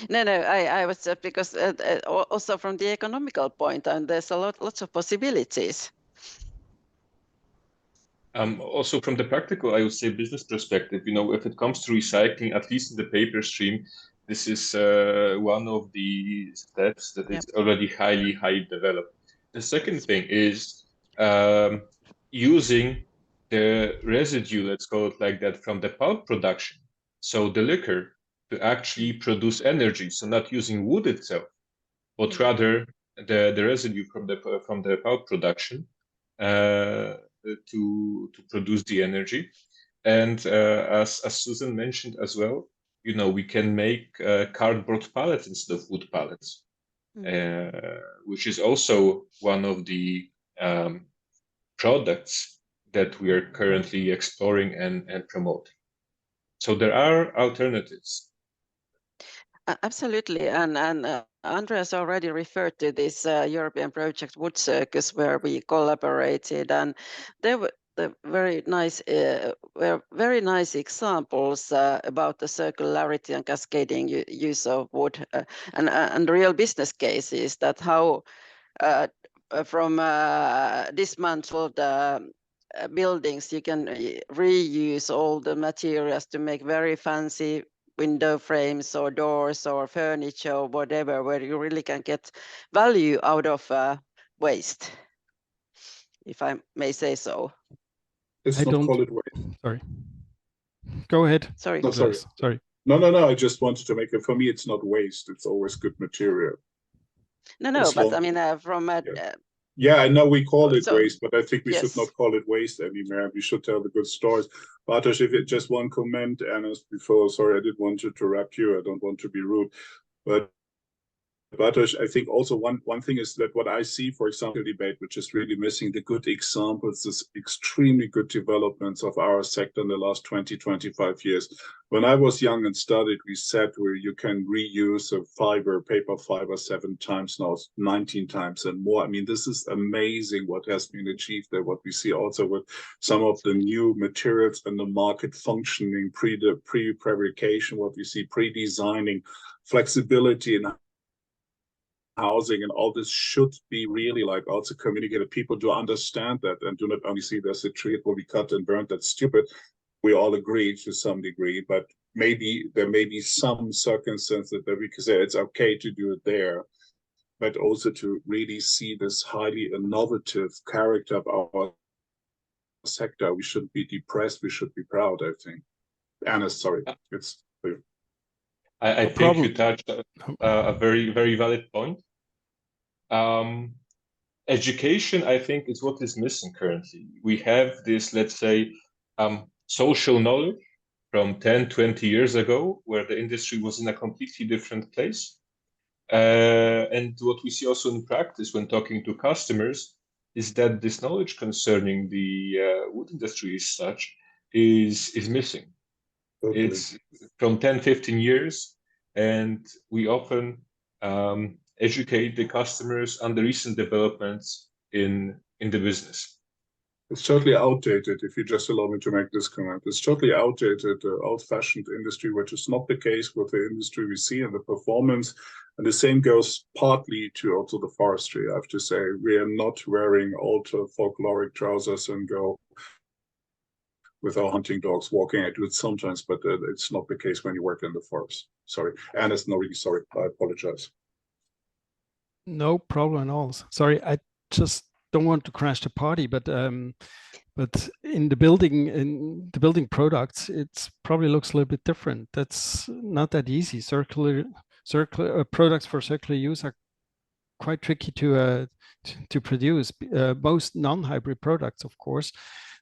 No, I was just because also from the economical point, and there's lots of possibilities. Also from the practical, I would say business perspective, if it comes to recycling, at least in the paper stream, this is one of the steps that is already highly developed. The second thing is using the residue, let's call it like that, from the pulp production. So the liquor to actually produce energy. So not using wood itself, but rather the residue from the pulp production to produce the energy. And as Susan mentioned as well, we can make cardboard pallets instead of wood pallets, which is also one of the products that we are currently exploring and promoting. So there are alternatives. Absolutely, and Andreas already referred to this European project Wood Circus, where we collaborated, and there were very nice examples about the circularity and cascading use of wood, and real business cases that how from dismantled buildings you can reuse all the materials to make very fancy window frames or doors or furniture or whatever, where you really can get value out of waste, if I may say so. Let's not call it waste. Sorry. Go ahead. Sorry. No, sorry. No. I just wanted to make it, for me, it's not waste. It's always good material. No, but I mean, from yeah, I know we call it so, waste, but I think we should not call it waste anymore. We should tell the good stories. Bartosz, if it just one comment, Ernest, before, sorry, I didn't want to interrupt you. I don't want to be rude, but Bartosz, I think also one thing is that what I see, for example, debate, which is really missing the good examples, this extremely good developments of our sector in the last 20, 25 years. When I was young and studied, we said where you can reuse a paper fiber 7 times, now 19 times and more. I mean, this is amazing what has been achieved there, what we see also with some of the new materials in the market functioning, pre-fabrication, what we see pre-designing, flexibility in housing, and all this should be really like also communicated. People do understand that and do not only see there's a tree, it will be cut and burned, that's stupid. We all agree to some degree, but maybe there may be some circumstances that we can say it's okay to do it there, but also to really see this highly innovative character of our sector. We shouldn't be depressed, we should be proud, I think. Ernest, sorry, it's clear. I think you touched a very, very valid point. Education, I think, is what is missing currently. We have this, let's say, social knowledge from 10, 20 years ago, where the industry was in a completely different place. And what we see also in practice when talking to customers is that this knowledge concerning the wood industry as such is missing. Totally. It's from 10, 15 years, and we often educate the customers on the recent developments in the business. It's totally outdated, if you just allow me to make this comment. It's totally outdated, old-fashioned industry, which is not the case with the industry we see and the performance. And the same goes partly to also the forestry, I have to say. We are not wearing old folkloric trousers and go with our hunting dogs walking. I do it sometimes, but it's not the case when you work in the forest. Sorry. Ernest, no, really sorry. I apologize. No problem at all. Sorry, I just don't want to crash the party, but in the building products, it probably looks a little bit different. That's not that easy. Circular products for circular use are quite tricky to produce. Most non-hybrid products, of course,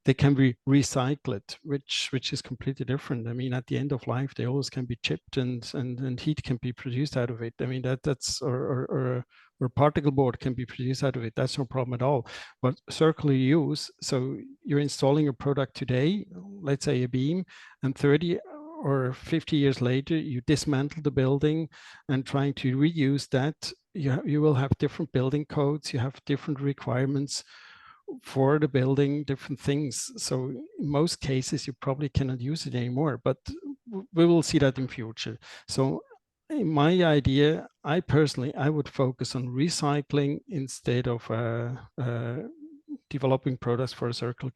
they can be recycled, which is completely different. I mean, at the end of life, they always can be chipped and heat can be produced out of it. I mean, that's or particle board can be produced out of it. That's no problem at all. But circular use, so you're installing a product today, let's say a beam, and 30 or 50 years later, you dismantle the building and trying to reuse that, you will have different building codes, you have different requirements for the building, different things. So in most cases, you probably cannot use it anymore. But we will see that in future. So in my idea, I personally would focus on recycling instead of developing products for a circular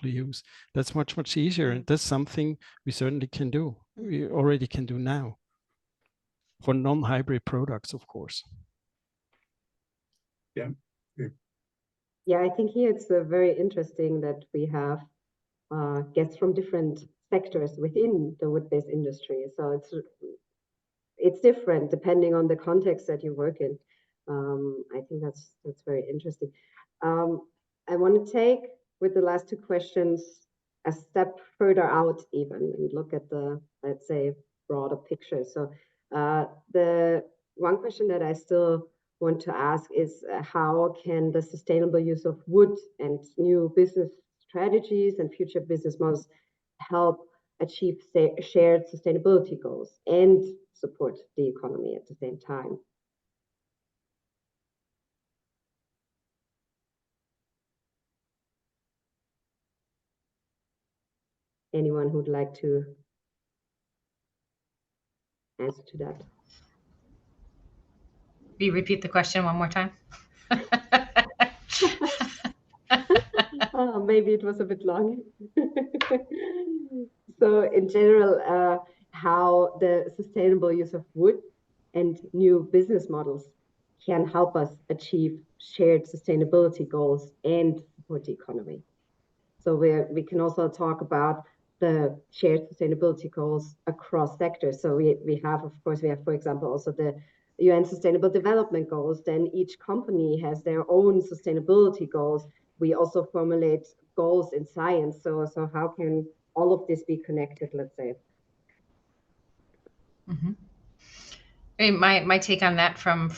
use. That's much easier, and that's something we certainly can do. We already can do now for non-hybrid products, of course. Yeah. Yeah, I think here it's very interesting that we have guests from different sectors within the wood-based industry. So it's different depending on the context that you work in. I think that's very interesting. I want to take, with the last two questions, a step further out even and look at the, let's say, broader picture. So the one question that I still want to ask is how can the sustainable use of wood and new business strategies and future business models help achieve shared sustainability goals and support the economy at the same time? Anyone who'd like to answer to that? Will you repeat the question one more time? Oh, maybe it was a bit long. So in general, how the sustainable use of wood and new business models can help us achieve shared sustainability goals and support the economy. So we can also talk about the shared sustainability goals across sectors. So we have, for example, also the UN Sustainable Development Goals. Then each company has their own sustainability goals. We also formulate goals in science. So how can all of this be connected, let's say? Mm-hmm. I mean, my take on that from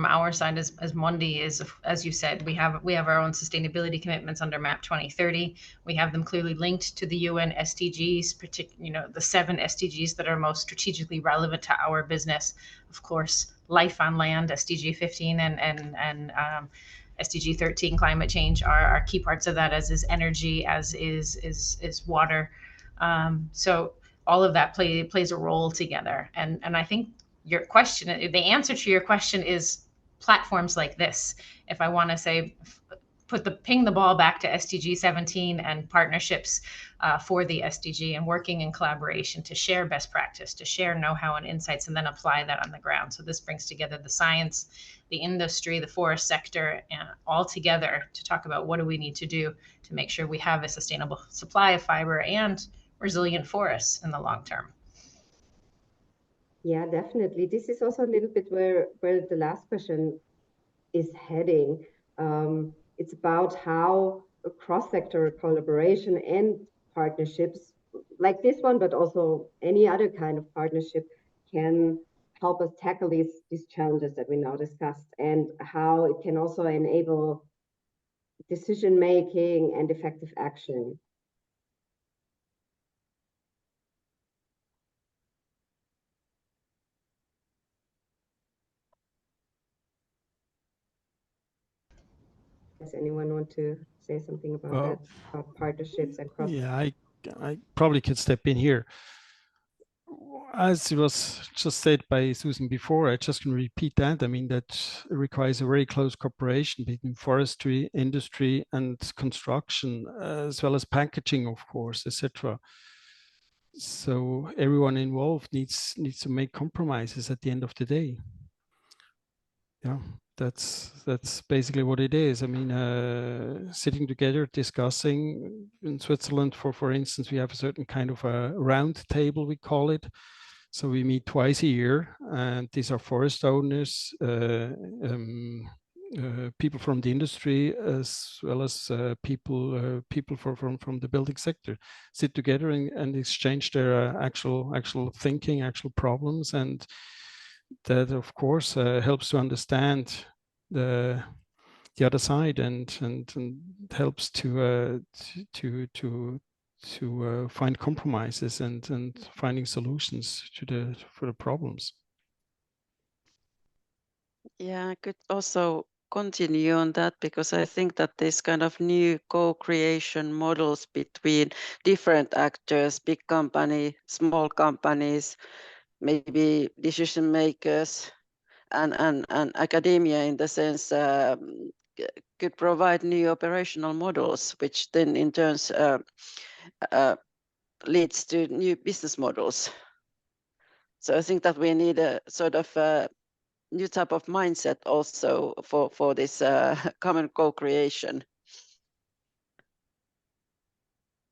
our side as Mondi is, as you said, we have our own sustainability commitments under MAP 2030. We have them clearly linked to the UN SDGs, the 7 SDGs that are most strategically relevant to our business. Of course, life on land, SDG 15 and SDG 13, climate change are key parts of that, as is energy, as is water. So all of that plays a role together, and I think your question, the answer to your question is platforms like this. If I want to say, ping the ball back to SDG 17 and partnerships for the SDG and working in collaboration to share best practice, to share know-how and insights, and then apply that on the ground. So this brings together the science, the industry, the forest sector, all together to talk about what do we need to do to make sure we have a sustainable supply of fiber and resilient forests in the long term. Yeah, definitely. This is also a little bit where the last question is heading. It's about how a cross-sector collaboration and partnerships like this one, but also any other kind of partnership can help us tackle these challenges that we now discussed, and how it can also enable decision-making and effective action. Does anyone want to say something about that, about partnerships and cross? Yeah, I probably could step in here. As it was just said by Susan before, I just can repeat that. I mean, that requires a very close cooperation between forestry, industry, and construction, as well as packaging, of course, etc. So everyone involved needs to make compromises at the end of the day. Yeah, that's basically what it is. I mean, sitting together, discussing. In Switzerland, for instance, we have a certain kind of a round table, we call it. So we meet twice a year, and these are forest owners, people from the industry, as well as people from the building sector, sit together and exchange their actual thinking, actual problems, and that, of course, helps to understand the other side and helps to find compromises and finding solutions for the problems. Yeah, I could also continue on that, because I think that this kind of new co-creation models between different actors, big company, small companies, maybe decision makers, and academia in the sense could provide new operational models, which then in turn leads to new business models. So I think that we need a sort of new type of mindset also for this common co-creation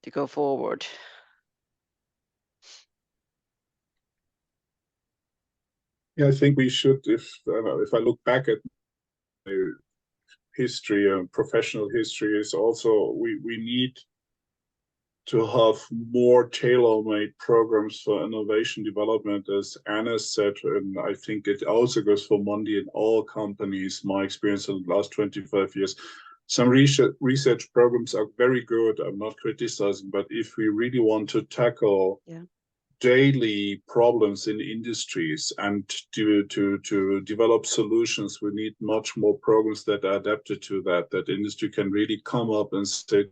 to go forward. Yeah, I think we should, if I look back at history and professional history, is also we need to have more tailor-made programs for innovation development, as Ernest said, and I think it also goes for Mondi in all companies. My experience in the last 25 years, some research programs are very good. I'm not criticizing, but if we really want to tackle daily problems in industries and to develop solutions, we need much more programs that are adapted to that industry can really come up and say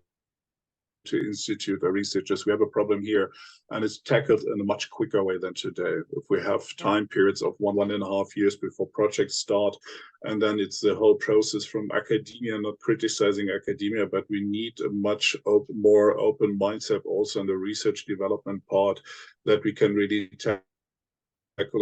to institute or researchers, we have a problem here, and it's tackled in a much quicker way than today. If we have time periods of 1.5 years before projects start, and then it's the whole process from academia, not criticizing academia, but we need a much more open mindset also in the research development part, that we can really tackle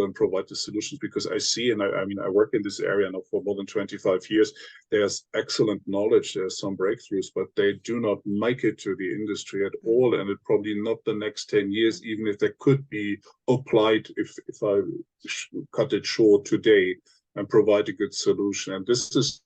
and provide the solutions. Because I see, and I mean, I work in this area now for more than 25 years, there's excellent knowledge, there's some breakthroughs, but they do not make it to the industry at all, and it probably not the next 10 years, even if they could be applied, if I cut it short today and provide a good solution. And this is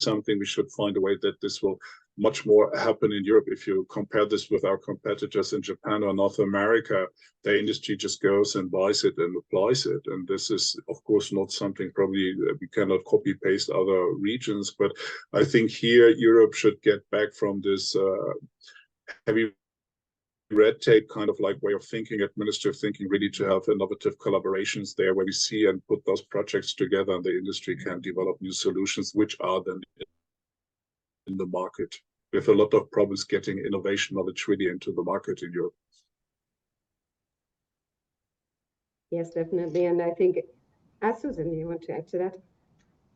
something we should find a way that this will much more happen in Europe. If you compare this with our competitors in Japan or North America, the industry just goes and buys it and applies it. And this is, of course, not something probably we cannot copy paste other regions. But I think here Europe should get back from this heavy red tape kind of like way of thinking, administrative thinking, really to have innovative collaborations there where we see and put those projects together, and the industry can develop new solutions, which are then in the market. We have a lot of problems getting innovation knowledge really into the market in Europe. Yes, definitely. And I think, Susan, you want to add to that?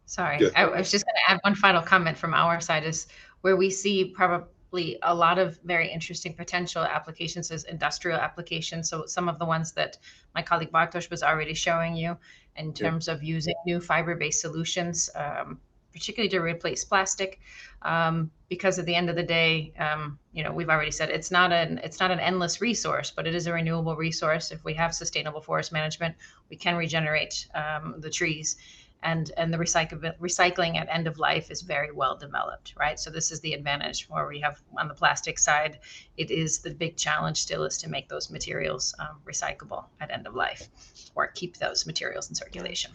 Sorry, I was just going to add one final comment from our side, is where we see probably a lot of very interesting potential applications as industrial applications. So some of the ones that my colleague Bartosz was already showing you in terms of using new fiber-based solutions, particularly to replace plastic, because at the end of the day, you know, we've already said it's not an endless resource, but it is a renewable resource. If we have sustainable forest management, we can regenerate the trees, and the recycling at end of life is very well developed, right? So this is the advantage where we have on the plastic side. It is the big challenge still is to make those materials recyclable at end of life, or keep those materials in circulation.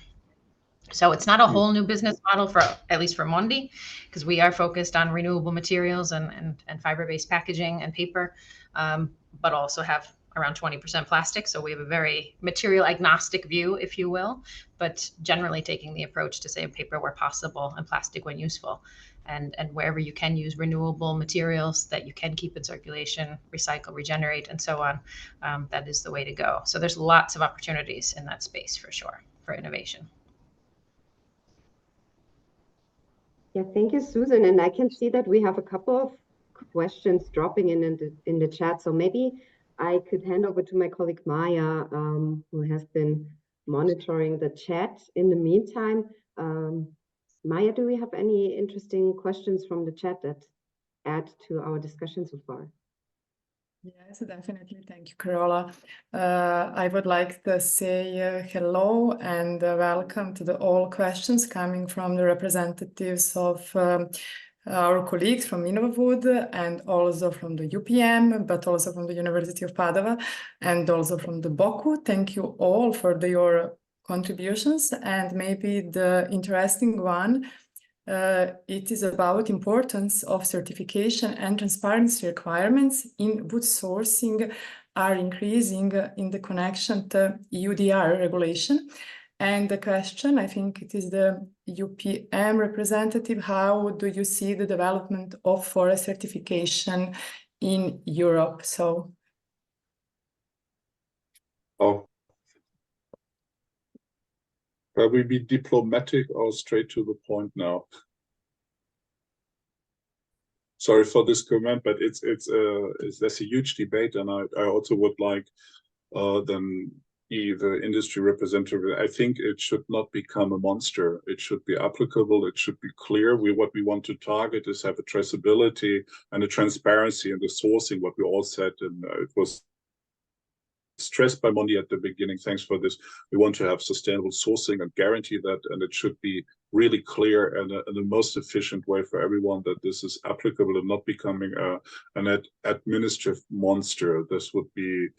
So it's not a whole new business model for, at least for Mondi, because we are focused on renewable materials and fiber-based packaging and paper, but also have around 20% plastic. So we have a very material agnostic view, if you will, but generally taking the approach to say paper where possible and plastic when useful. And wherever you can use renewable materials that you can keep in circulation, recycle, regenerate, and so on, that is the way to go. So there's lots of opportunities in that space for sure, for innovation. Yeah, thank you, Susan. And I can see that we have a couple of questions dropping in the chat. So maybe I could hand over to my colleague Maya, who has been monitoring the chat in the meantime. Maya, do we have any interesting questions from the chat that add to our discussion so far? Yes, definitely. Thank you, Carola. I would like to say hello and welcome to all questions coming from the representatives of our colleagues from Innovawood, and also from the UPM, but also from the University of Padova, and also from the BOKU. Thank you all for your contributions. And maybe the interesting one, it is about importance of certification and transparency requirements in wood sourcing are increasing in the connection to EUDR regulation. And the question, I think it is the UPM representative, how do you see the development of forest certification in Europe? So, Oh, will we be diplomatic or straight to the point now? Sorry for this comment, but there's a huge debate, and I also would like then the industry representative. I think it should not become a monster. It should be applicable. It should be clear. What we want to target is have a traceability and a transparency in the sourcing. What we all said, and it was stressed by Mondi at the beginning. Thanks for this. We want to have sustainable sourcing and guarantee that, and it should be really clear and the most efficient way for everyone that this is applicable and not becoming an administrative monster. This would be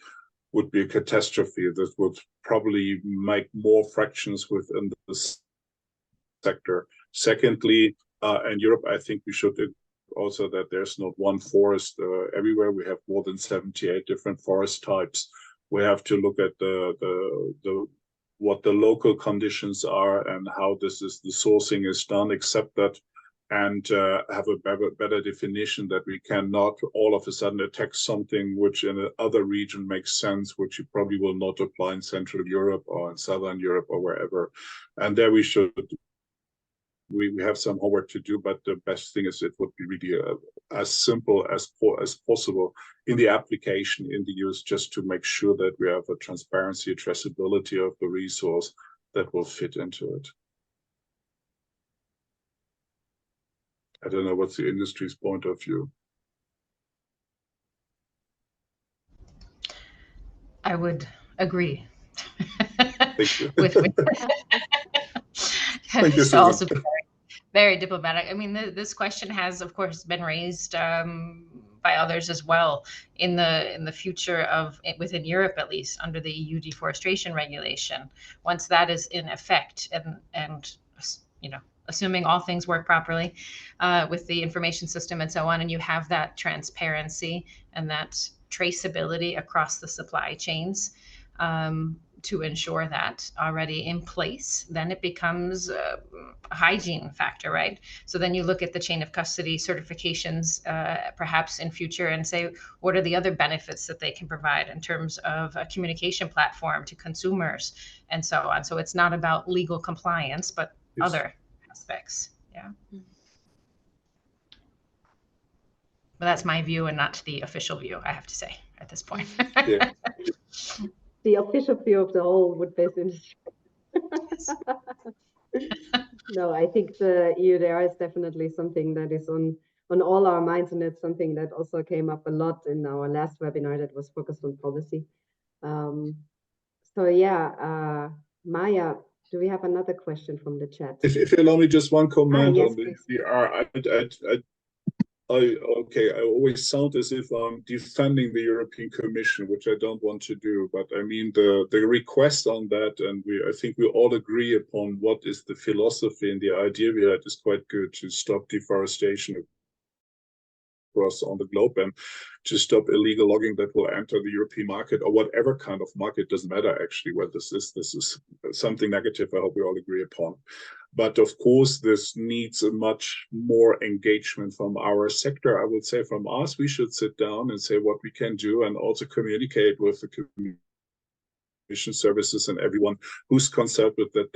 a catastrophe. This would probably make more fractions within the sector. Secondly, in Europe, I think we should also that there's not one forest everywhere. We have more than 78 different forest types. We have to look at what the local conditions are and how the sourcing is done, accept that, and have a better definition that we cannot all of a sudden attack something which in another region makes sense, which you probably will not apply in Central Europe or in Southern Europe or wherever. And there we have some homework to do, but the best thing is it would be really as simple as possible in the application, in the use, just to make sure that we have a transparency, a traceability of the resource that will fit into it. I don't know what's the industry's point of view. I would agree. Thank you. Thank you, Susan. also very diplomatic. I mean, this question has, of course, been raised by others as well in the future of within Europe, at least under the EU deforestation regulation. Once that is in effect, and you know, assuming all things work properly with the information system and so on, and you have that transparency and that traceability across the supply chains to ensure that already in place, then it becomes a hygiene factor, right? So then you look at the chain of custody certifications perhaps in future and say, what are the other benefits that they can provide in terms of a communication platform to consumers and so on. So it's not about legal compliance, but Yes. other aspects. Yeah. But that's my view and not the official view, I have to say, at this point. Yeah. The official view of the whole wood-based industry. No, I think the EUDR is definitely something that is on all our minds, and it's something that also came up a lot in our last webinar that was focused on policy. So yeah, Maya, do we have another question from the chat? If you allow me just one comment yes, on the EUDR, I always sound as if I'm defending the European Commission, which I don't want to do. But I mean, the request on that, and I think we all agree upon what is the philosophy and the idea we had is quite good to stop deforestation across on the globe and to stop illegal logging that will enter the European market or whatever kind of market. Doesn't matter actually what this is something negative. I hope we all agree upon. But of course, this needs a much more engagement from our sector. I would say from us, we should sit down and say what we can do and also communicate with the community services and everyone who's concerned with that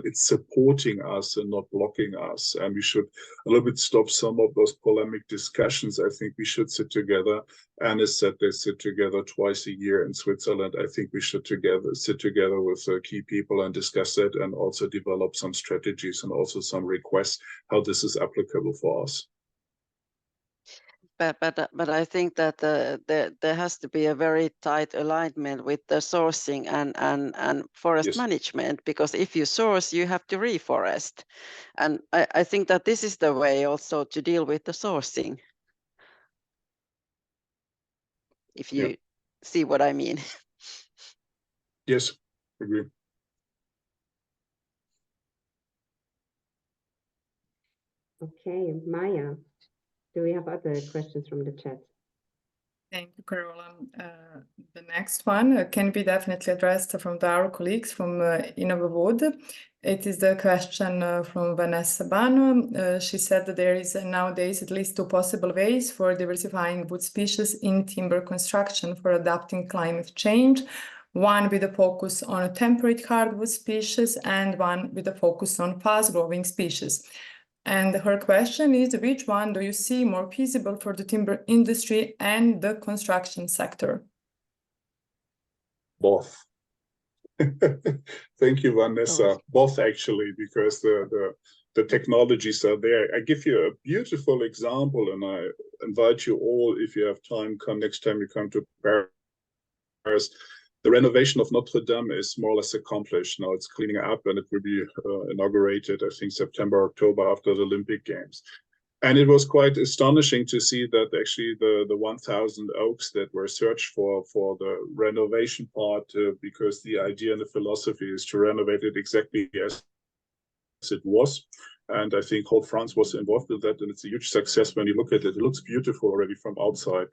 it's supporting us and not blocking us. And we should a little bit stop some of those polemic discussions. I think we should sit together. Ernest said they sit together twice a year in Switzerland. I think we should sit together with key people and discuss it and also develop some strategies and also some requests how this is applicable for us. But I think that there has to be a very tight alignment with the sourcing and forest management, because if you source, you have to reforest. And I think that this is the way also to deal with the sourcing. If you see what I mean. Yes, agree. Okay, Maya, do we have other questions from the chat? Thank you, Carola. The next one can be definitely addressed from our colleagues from InnovaWood. It is the question from Vanessa Bano. She said that there is nowadays at least 2 possible ways for diversifying wood species in timber construction for adapting climate change. One with a focus on temperate hardwood species and one with a focus on fast-growing species. And her question is, which one do you see more feasible for the timber industry and the construction sector? Both. Thank you, Vanessa. Both, actually, because the technologies are there. I give you a beautiful example, and I invite you all, if you have time, come next time you come to Paris. The renovation of Notre Dame is more or less accomplished. Now it's cleaning up and it will be inaugurated, I think, September, October after the Olympic Games. And it was quite astonishing to see that actually the 1,000 oaks that were searched for the renovation part, because the idea and the philosophy is to renovate it exactly as it was. And I think whole France was involved with that, and it's a huge success when you look at it. It looks beautiful already from outside.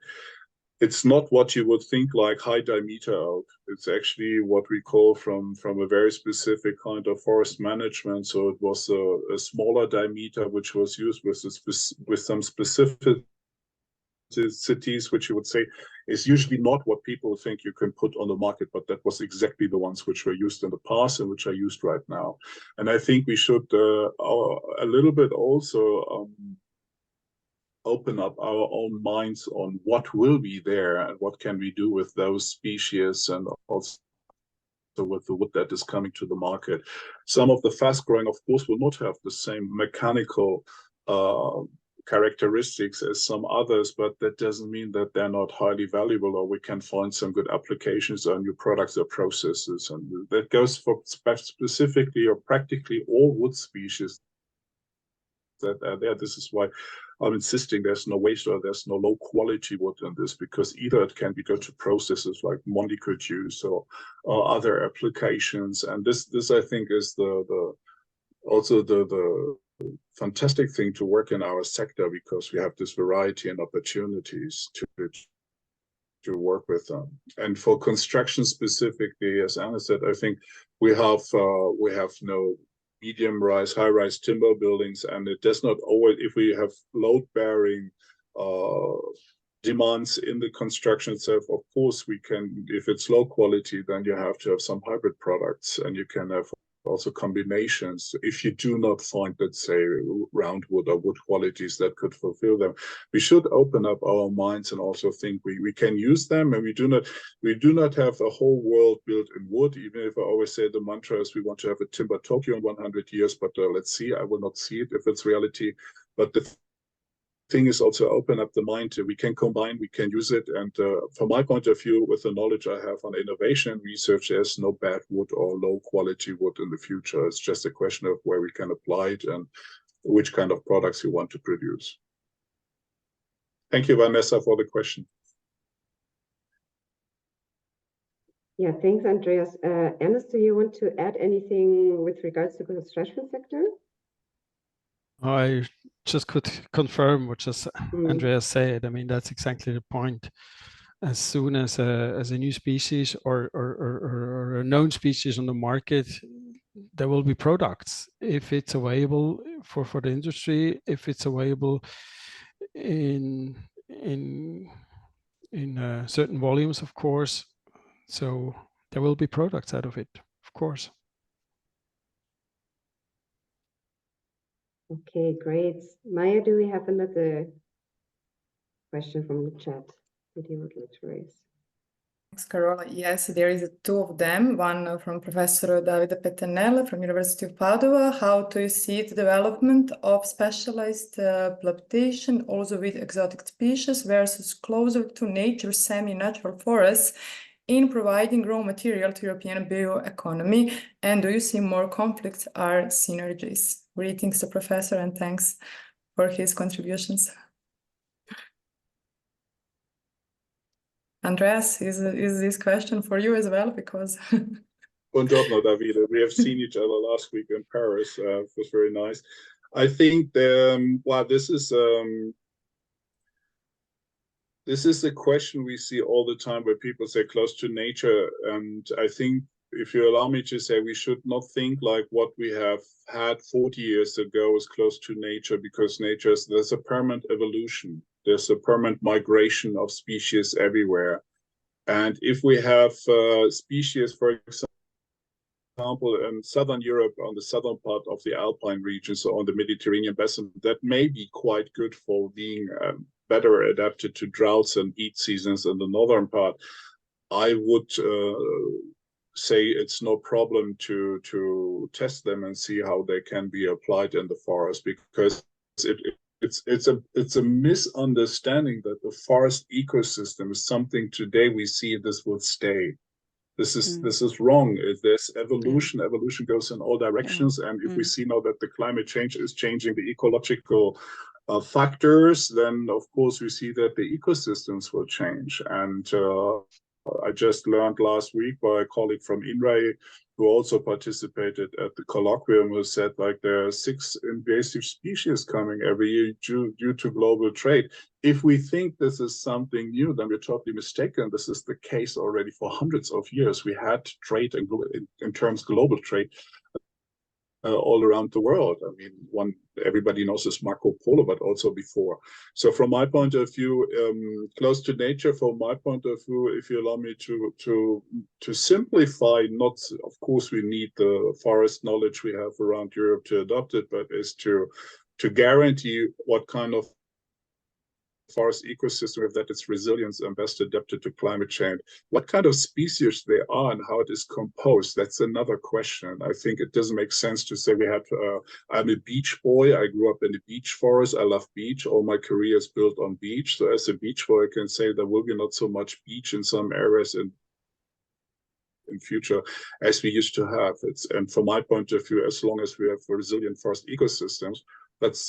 It's not what you would think like high diameter oak. It's actually what we call from a very specific kind of forest management. So it was a smaller diameter, which was used with some specificities, which you would say is usually not what people think you can put on the market, but that was exactly the ones which were used in the past and which are used right now. And I think we should a little bit also open up our own minds on what will be there and what can we do with those species, and also with the wood that is coming to the market. Some of the fast growing, of course, will not have the same mechanical characteristics as some others, but that doesn't mean that they're not highly valuable, or we can find some good applications or new products or processes. And that goes for specifically or practically all wood species that are there. This is why I'm insisting there's no waste or there's no low quality wood in this, because either it can be good to processes like Mondi could use or other applications. And this I think is also the fantastic thing to work in our sector, because we have this variety and opportunities to work with them. And for construction specifically, as Anna said, I think we have no medium-rise, high-rise timber buildings, and it does not always, if we have load-bearing demands in the construction itself, of course we can, if it's low quality, then you have to have some hybrid products, and you can have also combinations if you do not find, let's say, round wood or wood qualities that could fulfill them. We should open up our minds and also think we can use them, and we do not have a whole world built in wood, even if I always say the mantra is we want to have a timber Tokyo in 100 years, but let's see. I will not see it if it's reality. But the thing is also open up the mind. We can combine, we can use it. And from my point of view, with the knowledge I have on innovation research, there's no bad wood or low quality wood in the future. It's just a question of where we can apply it and which kind of products you want to produce. Thank you, Vanessa, for the question. Yeah, thanks, Andreas. Ernest, do you want to add anything with regards to the construction sector? I just could confirm what just Andreas said. I mean, that's exactly the point. As soon as a new species or a known species on the market, there will be products. If it's available for the industry, if it's available in certain volumes, of course. So there will be products out of it, of course. Okay, great. Maya, do we have another question from the chat that you would like to raise? Thanks, Carola. Yes, there is two of them. One from Professor Davide Pettenella from University of Padua. How do you see the development of specialized plantation, also with exotic species, versus closer to nature, semi-natural forests, in providing raw material to European bioeconomy? And do you see more conflicts or synergies? Greetings to Professor, and thanks for his contributions. Andreas, is this question for you as well? Because Buongiorno, Davide. We have seen each other last week in Paris. It was very nice. I think well, this is This is a question we see all the time where people say close to nature. And I think, if you allow me to say, we should not think like what we have had 40 years ago is close to nature, because there's a permanent evolution. There's a permanent migration of species everywhere. And if we have species, for example, in Southern Europe, on the southern part of the Alpine region, so on the Mediterranean basin, that may be quite good for being better adapted to droughts and heat seasons in the northern part. I would say it's no problem to test them and see how they can be applied in the forest, because it's a misunderstanding that the forest ecosystem is something today we see this will stay. This is wrong. There's evolution. Evolution goes in all directions, and if we see now that the climate change is changing the ecological factors, then of course we see that the ecosystems will change. And I just learned last week by a colleague from INRAE, who also participated at the colloquium, who said like there are 6 invasive species coming every year due to global trade. If we think this is something new, then we're totally mistaken. This is the case already for hundreds of years. We had trade in terms of global trade all around the world. I mean, everybody knows this Marco Polo, but also before. So from my point of view, close to nature, from my point of view, if you allow me to simplify, not, of course, we need the forest knowledge we have around Europe to adopt it, but is to guarantee what kind of forest ecosystem, if that it's resilience and best adapted to climate change, what kind of species they are and how it is composed. That's another question. I think it doesn't make sense to say we have I'm a beach boy. I grew up in the beach forest. I love beach. All my career is built on beach. So as a beach boy, I can say there will be not so much beach in some areas in future as we used to have. And from my point of view, as long as we have resilient forest ecosystems,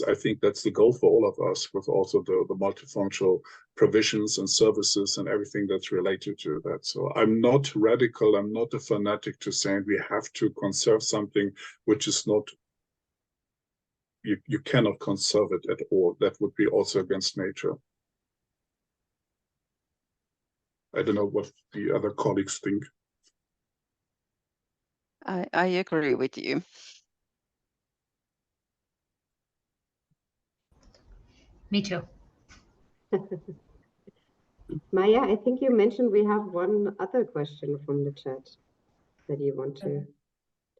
I think that's the goal for all of us, with also the multifunctional provisions and services and everything that's related to that. So I'm not radical, I'm not a fanatic to saying we have to conserve something which is not, you cannot conserve it at all. That would be also against nature. I don't know what the other colleagues think. I agree with you. Me too. Maya, I think you mentioned we have one other question from the chat that you want to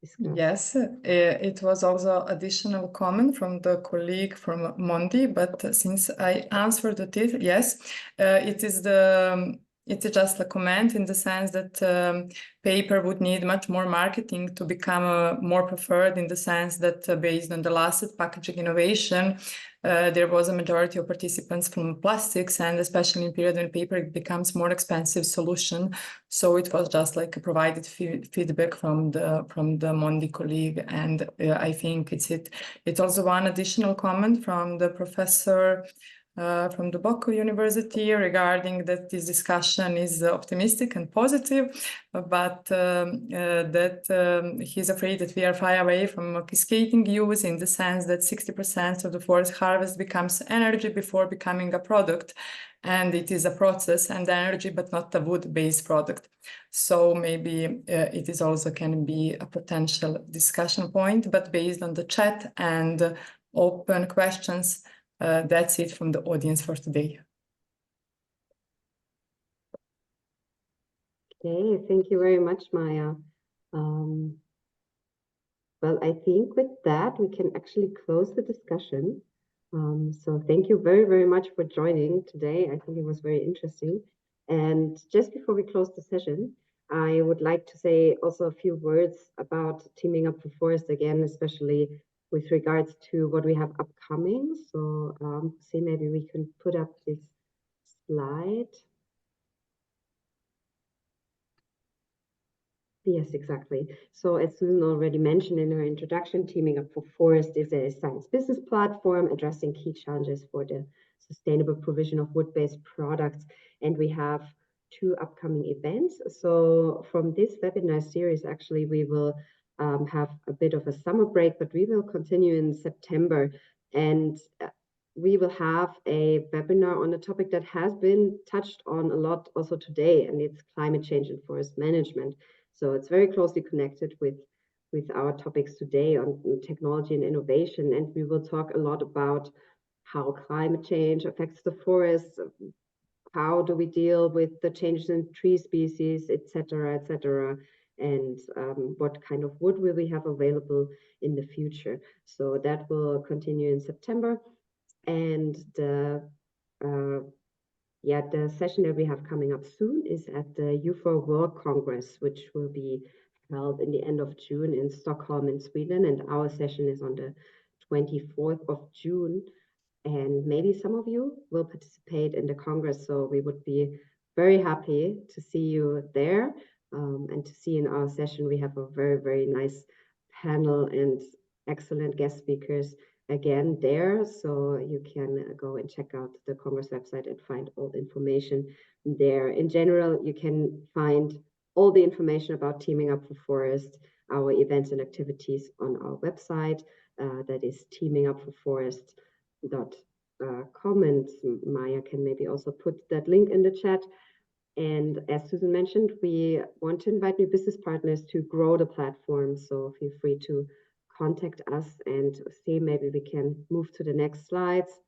discuss. Yes, it was also additional comment from the colleague from Mondi, but since I answered it, yes, it's just a comment in the sense that paper would need much more marketing to become more preferred, in the sense that based on the last packaging innovation, there was a majority of participants from plastics, and especially in period when paper becomes more expensive solution. So it was just like a provided feedback from the Mondi colleague, and I think it's also one additional comment from the professor from the Bocconi University regarding that this discussion is optimistic and positive, but that he's afraid that we are far away from cascading use, in the sense that 60% of the forest harvest becomes energy before becoming a product, and it is a process and energy, but not a wood-based product. So maybe it is also can be a potential discussion point, but based on the chat and open questions, that's it from the audience for today. Okay, thank you very much, Maya. Well, I think with that, we can actually close the discussion. So thank you very, very much for joining today. I think it was very interesting. And just before we close the session, I would like to say also a few words about Teaming Up for Forest again, especially with regards to what we have upcoming. So see, maybe we can put up this slide. Yes, exactly. So as Susan already mentioned in her introduction, Teaming Up for Forest is a science business platform addressing key challenges for the sustainable provision of wood-based products. And we have 2 upcoming events. So from this webinar series, actually, we will have a bit of a summer break, but we will continue in September. And we will have a webinar on a topic that has been touched on a lot also today, and it's climate change and forest management. So it's very closely connected with our topics today on technology and innovation. And we will talk a lot about how climate change affects the forests, how do we deal with the changes in tree species, etc., and what kind of wood will we have available in the future. So that will continue in September. And the session that we have coming up soon is at the U4 World Congress, which will be held in the end of June in Stockholm in Sweden. And our session is on the 24th of June. And maybe some of you will participate in the Congress. So we would be very happy to see you there and to see in our session. We have a very, very nice panel and excellent guest speakers again there. So you can go and check out the Congress website and find all the information there. In general, you can find all the information about Teaming Up for Forest, our events and activities on our website. That is teamingupforforest.com, and Maya can maybe also put that link in the chat. And as Susan mentioned, we want to invite new business partners to grow the platform. So feel free to contact us and see, maybe we can move to the next slides.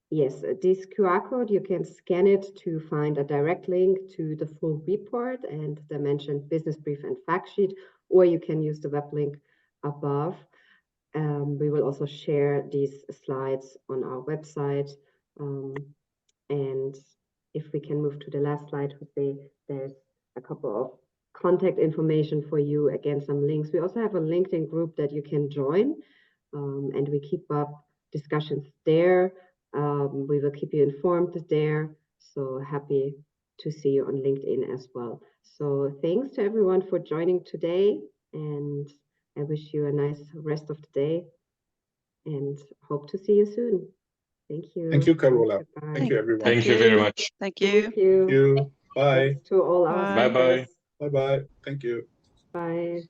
Yes, this QR code, you can scan it to find a direct link to the full report and the mentioned business brief and fact sheet, or you can use the web link above. We will also share these slides on our website. And if we can move to the last slide, there's a couple of contact information for you, again, some links. We also have a LinkedIn group that you can join, and we keep up discussions there. We will keep you informed there. So happy to see you on LinkedIn as well. So thanks to everyone for joining today, and I wish you a nice rest of the day and hope to see you soon. Thank you. Thank you, Carola. Goodbye. Thank you, everyone. Thank you very much. Thank you. Thank you. Thank you. Bye. Thanks to all our Bye. Bye-bye. speakers. Bye-bye. Thank you. Bye.